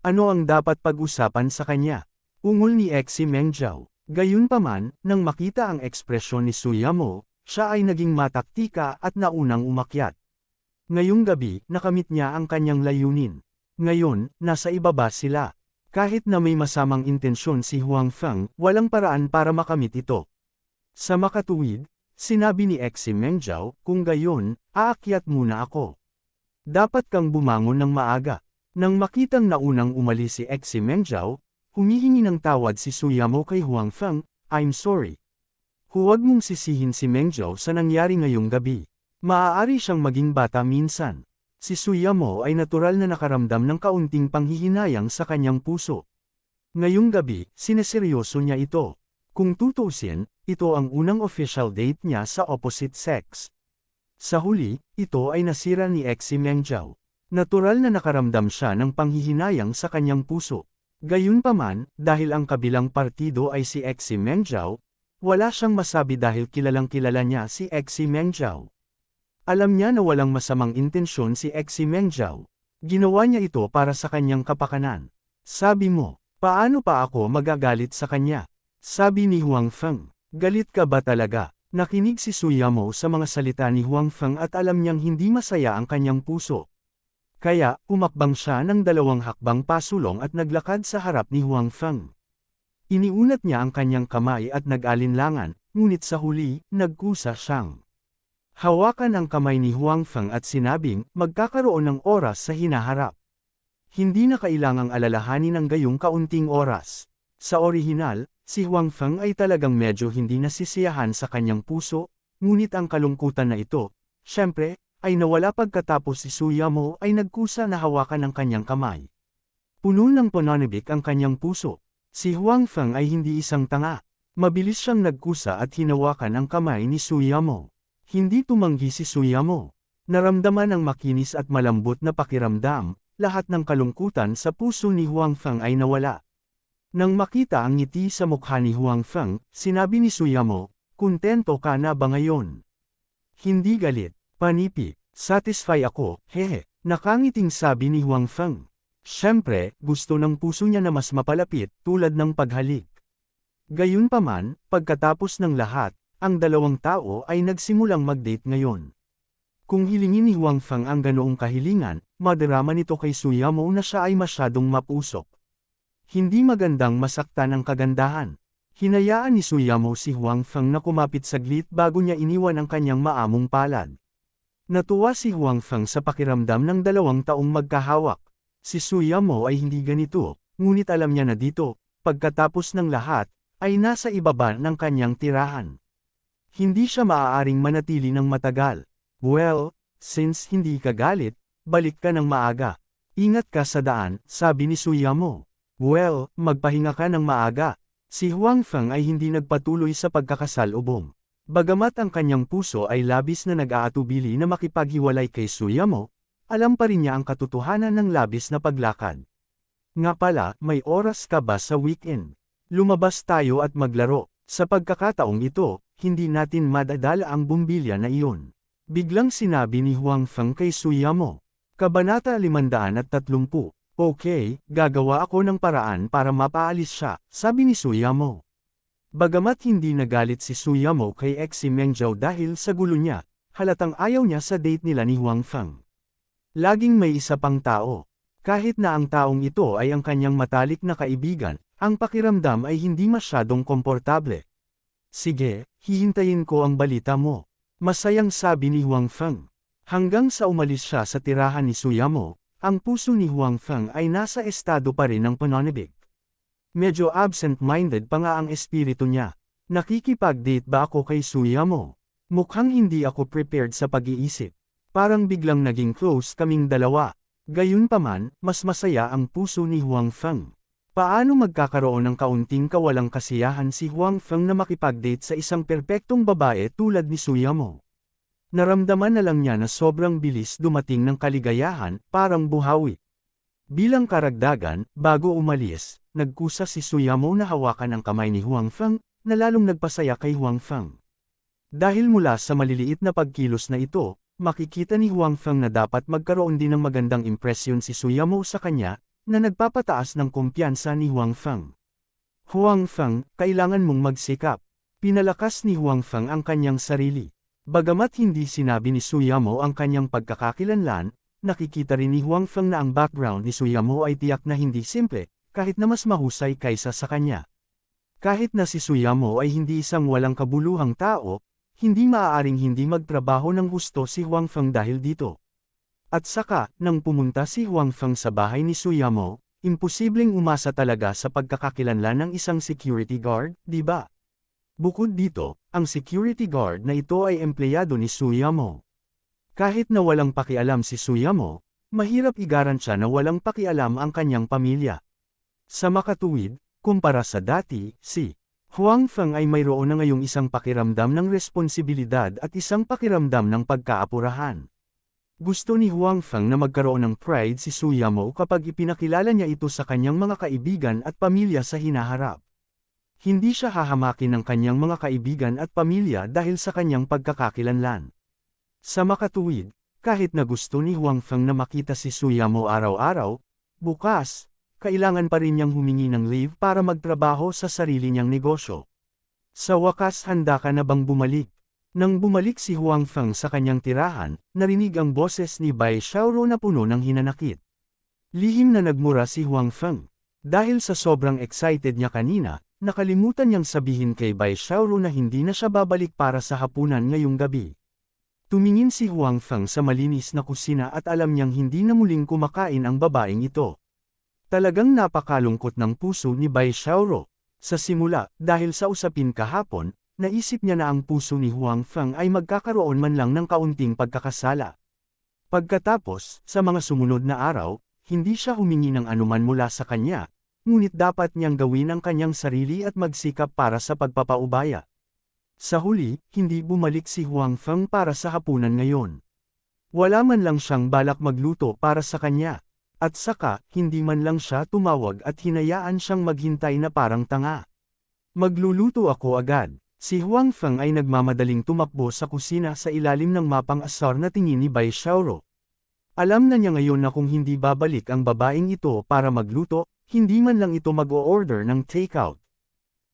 Ano ang dapat pag-usapan sa kanya? Ungol ni Exi Mengjiao. Gayunpaman, nang makita ang ekspresyon ni Suyamo, siya ay naging mataktika at naunang umakyat. Ngayong gabi, nakamit niya ang kanyang layunin. Ngayon, nasa ibaba sila. Kahit na may masamang intensyon si Huang Feng, walang paraan para makamit ito. Sa makatuwid, sinabi ni Xi Mengjiao, kung gayon, aakyat muna ako. Dapat kang bumangon ng maaga. Nang makitang naunang umalis si Xi Mengjiao, humihingi ng tawad si Suyamo kay Huang Feng, I'm sorry. Huwag mong sisihin si Mengjiao sa nangyari ngayong gabi. Maaari siyang maging bata minsan. Si Suyamo ay natural na nakaramdam ng kaunting panghihinayang sa kanyang puso. Ngayong gabi, sineseryoso niya ito. Kung tutuusin, ito ang unang official date niya sa opposite sex. Sa huli, ito ay nasira ni Xi Mengjiao. Natural na nakaramdam siya ng panghihinayang sa kanyang puso. Gayunpaman, dahil ang kabilang partido ay si Xi Mengjiao, wala siyang masabi dahil kilalang kilala niya si Xi Mengjiao. Alam niya na walang masamang intensyon si Xi Mengjiao. Ginawa niya ito para sa kanyang kapakanan. Sabi mo, paano pa ako magagalit sa kanya? Sabi ni Huang Feng, galit ka ba talaga? Nakinig si Suyamo sa mga salita ni Huang Feng at alam niyang hindi masaya ang kanyang puso. Kaya, umakbang siya ng 2 hakbang pasulong at naglakad sa harap ni Huang Feng. Iniunat niya ang kanyang kamay at nag-alinlangan, ngunit sa huli, nagkusa siyang. Hawakan ang kamay ni Huang Feng at sinabing, magkakaroon ng oras sa hinaharap. Hindi na kailangang alalahanin ng gayong kaunting oras. Sa orihinal, si Huang Feng ay talagang medyo hindi nasisiyahan sa kanyang puso, ngunit ang kalungkutan na ito, syempre, ay nawala pagkatapos si Suyamo ay nagkusa na hawakan ang kanyang kamay. Puno ng pananabik ang kanyang puso. Si Huang Feng ay hindi isang tanga. Mabilis siyang nagkusa at hinawakan ang kamay ni Suyamo. Hindi tumanggi si Suyamo. Naramdaman ang makinis at malambot na pakiramdam, lahat ng kalungkutan sa puso ni Huang Feng ay nawala. Nang makita ang ngiti sa mukha ni Huang Feng, sinabi ni Suyamo, kontento ka na ba ngayon? Hindi galit, panipi, satisfy ako, hehe, nakangiting sabi ni Huang Feng. Siyempre, gusto ng puso niya na mas mapalapit, tulad ng paghalik. Gayunpaman, pagkatapos ng lahat, ang 2 tao ay nagsimulang mag-date ngayon. Kung hilingin ni Huang Feng ang ganoong kahilingan, madarama nito kay Suyamo na siya ay masyadong mapusok. Hindi magandang masaktan ang kagandahan. Hinayaan ni Suyamo si Huang Feng na kumapit saglit bago niya iniwan ang kanyang maamong palad. Natuwa si Huang Feng sa pakiramdam ng 2 taong magkahawak. Si Suyamo ay hindi ganito, ngunit alam niya na dito, pagkatapos ng lahat, ay nasa ibaba ng kanyang tirahan. Hindi siya maaaring manatili ng matagal. Well, since hindi ka galit, balik ka ng maaga. Ingat ka sa daan, sabi ni Suyamo. Well, magpahinga ka ng maaga. Si Huang Feng ay hindi nagpatuloy sa pagkakasalubong. Bagamat ang kanyang puso ay labis na nag-aatubili na makipaghiwalay kay Suyamo, alam pa rin niya ang katotohanan ng labis na paglakad. Nga pala, may oras ka ba sa weekend? Lumabas tayo at maglaro. Sa pagkakataong ito, hindi natin madadala ang bumbilya na iyon. Biglang sinabi ni Huang Feng kay Suyamo. Kabanata 530. Okay, gagawa ako ng paraan para mapaalis siya, sabi ni Suyamo. Bagamat hindi nagalit si Suyamo kay Xi Mengjiao dahil sa gulo niya, halatang ayaw niya sa date nila ni Huang Feng. Laging may isa pang tao. Kahit na ang taong ito ay ang kanyang matalik na kaibigan, ang pakiramdam ay hindi masyadong komportable. Sige, hihintayin ko ang balita mo. Masayang sabi ni Huang Feng. Hanggang sa umalis siya sa tirahan ni Suyamo, ang puso ni Huang Feng ay nasa estado pa rin ng pananabik. Medyo absent-minded pa nga ang espiritu niya. Nakikipag-date ba ako kay Suyamo? Mukhang hindi ako prepared sa pag-iisip. Parang biglang naging close kaming dalawa. Gayunpaman, mas masaya ang puso ni Huang Feng. Paano magkakaroon ng kaunting kawalang kasiyahan si Huang Feng na makipag-date sa isang perpektong babae tulad ni Suyamo? Naramdaman na lang niya na sobrang bilis dumating ng kaligayahan, parang buhawi. Bilang karagdagan, bago umalis, nagkusa si Suyamo na hawakan ang kamay ni Huang Feng, na lalong nagpasaya kay Huang Feng. Dahil mula sa maliliit na pagkilos na ito, makikita ni Huang Feng na dapat magkaroon din ng magandang impresyon si Suyamo sa kanya, na nagpapataas ng kumpiyansa ni Huang Feng. Huang Feng, kailangan mong magsikap. Pinalakas ni Huang Feng ang kanyang sarili. Bagamat hindi sinabi ni Suyamo ang kanyang pagkakakilanlan, nakikita rin ni Huang Feng na ang background ni Suyamo ay tiyak na hindi simple, kahit na mas mahusay kaysa sa kanya. Kahit na si Suyamo ay hindi isang walang kabuluhang tao, hindi maaaring hindi magtrabaho ng gusto si Huang Feng dahil dito. At saka, nang pumunta si Huang Feng sa bahay ni Suyamo, imposibleng umasa talaga sa pagkakakilanlan ng isang security guard, di ba? Bukod dito, ang security guard na ito ay empleyado ni Suyamo. Kahit na walang pakialam si Suyamo, mahirap igarantiya na walang pakialam ang kanyang pamilya. Sa makatuwid, kumpara sa dati, si Huang Feng ay mayroon na ngayong isang pakiramdam ng responsibilidad at isang pakiramdam ng pagkaapurahan. Gusto ni Huang Feng na magkaroon ng pride si Suyamo kapag ipinakilala niya ito sa kanyang mga kaibigan at pamilya sa hinaharap. Hindi siya hahamakin ng kanyang mga kaibigan at pamilya dahil sa kanyang pagkakakilanlan. Sa makatuwid, kahit na gusto ni Huang Feng na makita si Suyamo araw-araw, bukas, kailangan pa rin niyang humingi ng leave para magtrabaho sa sarili niyang negosyo. Sa wakas, handa ka na bang bumalik? Nang bumalik si Huang Feng sa kanyang tirahan, narinig ang boses ni Bai Xiaoro na puno ng hinanakit. Lihim na nagmura si Huang Feng. Dahil sa sobrang excited niya kanina, nakalimutan niyang sabihin kay Bai Xiaoro na hindi na siya babalik para sa hapunan ngayong gabi. Tumingin si Huang Feng sa malinis na kusina at alam niyang hindi na muling kumakain ang babaeng ito. Talagang napakalungkot ng puso ni Bai Xiaoro. Sa simula, dahil sa usapin kahapon, naisip niya na ang puso ni Huang Feng ay magkakaroon man lang ng kaunting pagkakasala. Pagkatapos, sa mga sumunod na araw, hindi siya humingi ng anuman mula sa kanya, ngunit dapat niyang gawin ang kanyang sarili at magsikap para sa pagpapaubaya. Sa huli, hindi bumalik si Huang Feng para sa hapunan ngayon. Wala man lang siyang balak magluto para sa kanya. At saka, hindi man lang siya tumawag at hinayaan siyang maghintay na parang tanga. Magluluto ako agad. Si Huang Feng ay nagmamadaling tumakbo sa kusina sa ilalim ng mapang asar na tingin ni Bai Xiaoro. Alam na niya ngayon na kung hindi babalik ang babaeng ito para magluto, hindi man lang ito mag-o-order ng takeout.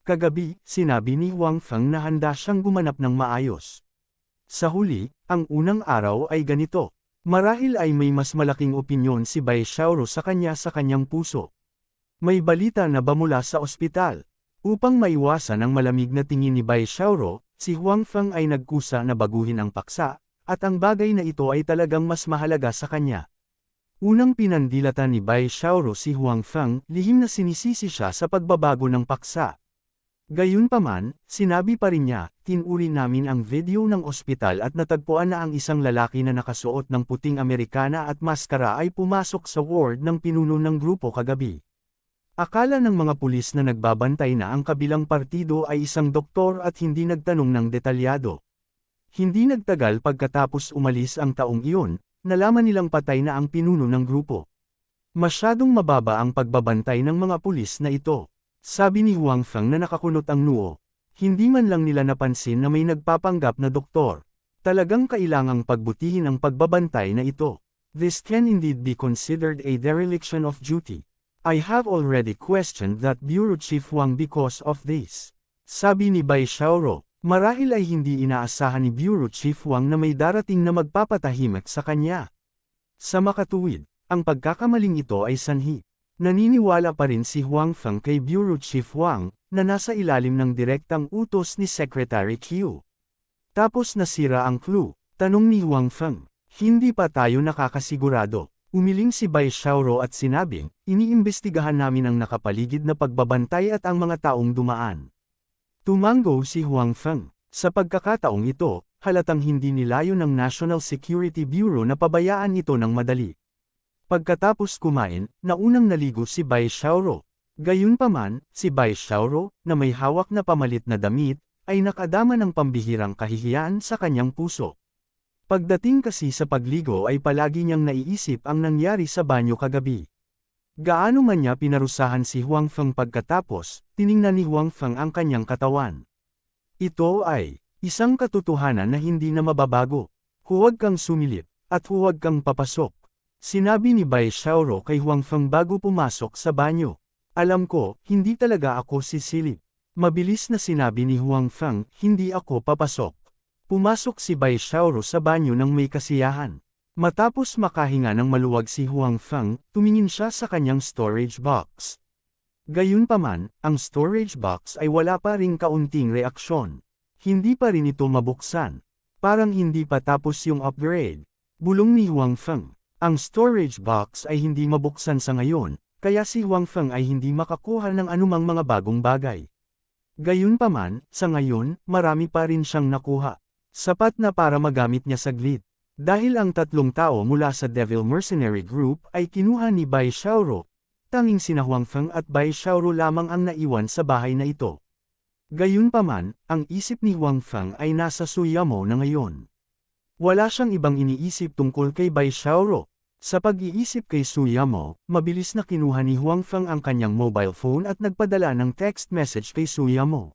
Kagabi, sinabi ni Huang Feng na handa siyang gumanap ng maayos. Sa huli, ang unang araw ay ganito. Marahil ay may mas malaking opinyon si Bai Xiaoro sa kanyang puso. May balita na ba mula sa ospital? Upang maiwasan ang malamig na tingin ni Bai Xiaoro, si Huang Feng ay nagkusa na baguhin ang paksa, at ang bagay na ito ay talagang mas mahalaga sa kanya. Unang pinandilatan ni Bai Xiaoro si Huang Feng, lihim na sinisisi siya sa pagbabago ng paksa. Gayunpaman, sinabi pa rin niya, tinuri namin ang video ng ospital at natagpuan na ang isang lalaki na nakasuot ng puting Amerikana at maskara ay pumasok sa ward ng pinuno ng grupo kagabi. Akala ng mga pulis na nagbabantay na ang kabilang partido ay isang doktor at hindi nagtanong ng detalyado. Hindi nagtagal pagkatapos umalis ang taong iyon, nalaman nilang patay na ang pinuno ng grupo. Masyadong mababa ang pagbabantay ng mga pulis na ito. Sabi ni Huang Feng na nakakunot ang noo. Hindi man lang nila napansin na may nagpapanggap na doktor. Talagang kailangang pagbutihin ang pagbabantay na ito. This can indeed be considered a dereliction of duty. I have already questioned that Bureau Chief Huang because of this. Sabi ni Bai Xiaoro. Marahil ay hindi inaasahan ni Bureau Chief Huang na may darating na magpapatahimik sa kanya. Sa makatuwid, ang pagkakamaling ito ay sanhi. Naniniwala pa rin si Huang Feng kay Bureau Chief Huang, na nasa ilalim ng direktang utos ni Secretary Qiu. Tapos nasira ang clue, tanong ni Huang Feng. Hindi pa tayo nakakasigurado. Umiling si Bai Xiaoro at sinabing, iniimbestigahan namin ang nakapaligid na pagbabantay at ang mga taong dumaan. Tumango si Huang Feng. Sa pagkakataong ito, halatang hindi nilayo ng National Security Bureau na pabayaan ito ng madali. Pagkatapos kumain, naunang naligo si Bai Xiaoro. Gayunpaman, si Bai Xiaoro, na may hawak na pamalit na damit, ay nakadama ng pambihirang kahihiyan sa kanyang puso. Pagdating kasi sa pagligo ay palagi niyang naiisip ang nangyari sa banyo kagabi. Gaano man niya pinarusahan si Huang Feng pagkatapos, tiningnan ni Huang Feng ang kanyang katawan. Ito ay isang katotohanan na hindi na mababago. Huwag kang sumilip, at huwag kang papasok. Sinabi ni Bai Xiaoro kay Huang Feng bago pumasok sa banyo. Alam ko, hindi talaga ako sisilip. Mabilis na sinabi ni Huang Feng, hindi ako papasok. Pumasok si Bai Xiaoro sa banyo ng may kasiyahan. Matapos makahinga ng maluwag si Huang Feng, tumingin siya sa kanyang storage box. Gayunpaman, ang storage box ay wala pa ring kaunting reaksyon. Hindi pa rin ito mabuksan. Parang hindi pa tapos yung upgrade. Bulong ni Huang Feng. Ang storage box ay hindi mabuksan sa ngayon, kaya si Huang Feng ay hindi makakuha ng anumang mga bagong bagay. Gayunpaman, sa ngayon, marami pa rin siyang nakuha. Sapat na para magamit niya saglit. Dahil ang tatlong tao mula sa Devil Mercenary Group ay kinuha ni Bai Xiaoro, tanging sina Huang Feng at Bai Xiaoro lamang ang naiwan sa bahay na ito. Gayunpaman, ang isip ni Huang Feng ay nasa Suyamo na ngayon. Wala siyang ibang iniisip tungkol kay Bai Xiaoro. Sa pag-iisip kay Suyamo, mabilis na kinuha ni Huang Feng ang kanyang mobile phone at nagpadala ng text message kay Suyamo.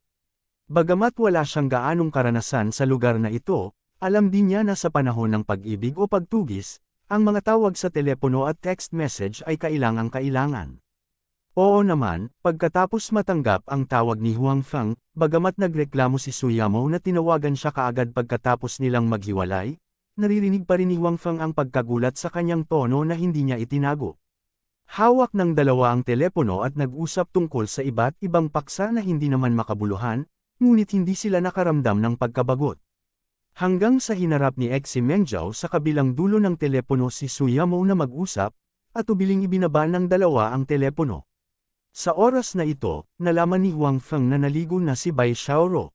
Bagamat wala siyang gaanong karanasan sa lugar na ito, alam din niya na sa panahon ng pag-ibig o pagtugis, ang mga tawag sa telepono at text message ay kailangang-kailangan. Oo naman, pagkatapos matanggap ang tawag ni Huang Feng, bagamat nagreklamo si Suyamo na tinawagan siya kaagad pagkatapos nilang maghiwalay, naririnig pa rin ni Huang Feng ang pagkagulat sa kanyang tono na hindi niya itinago. Hawak ng dalawa ang telepono at nag-usap tungkol sa iba't ibang paksa na hindi naman makabuluhan, ngunit hindi sila nakaramdam ng pagkabagot. Hanggang sa hinarap ni Xi Mengzhou sa kabilang dulo ng telepono si Suyamo na mag-usap, at ubiling ibinaba ng dalawa ang telepono. Sa oras na ito, nalaman ni Huang Feng na naligo na si Bai Xiaoro.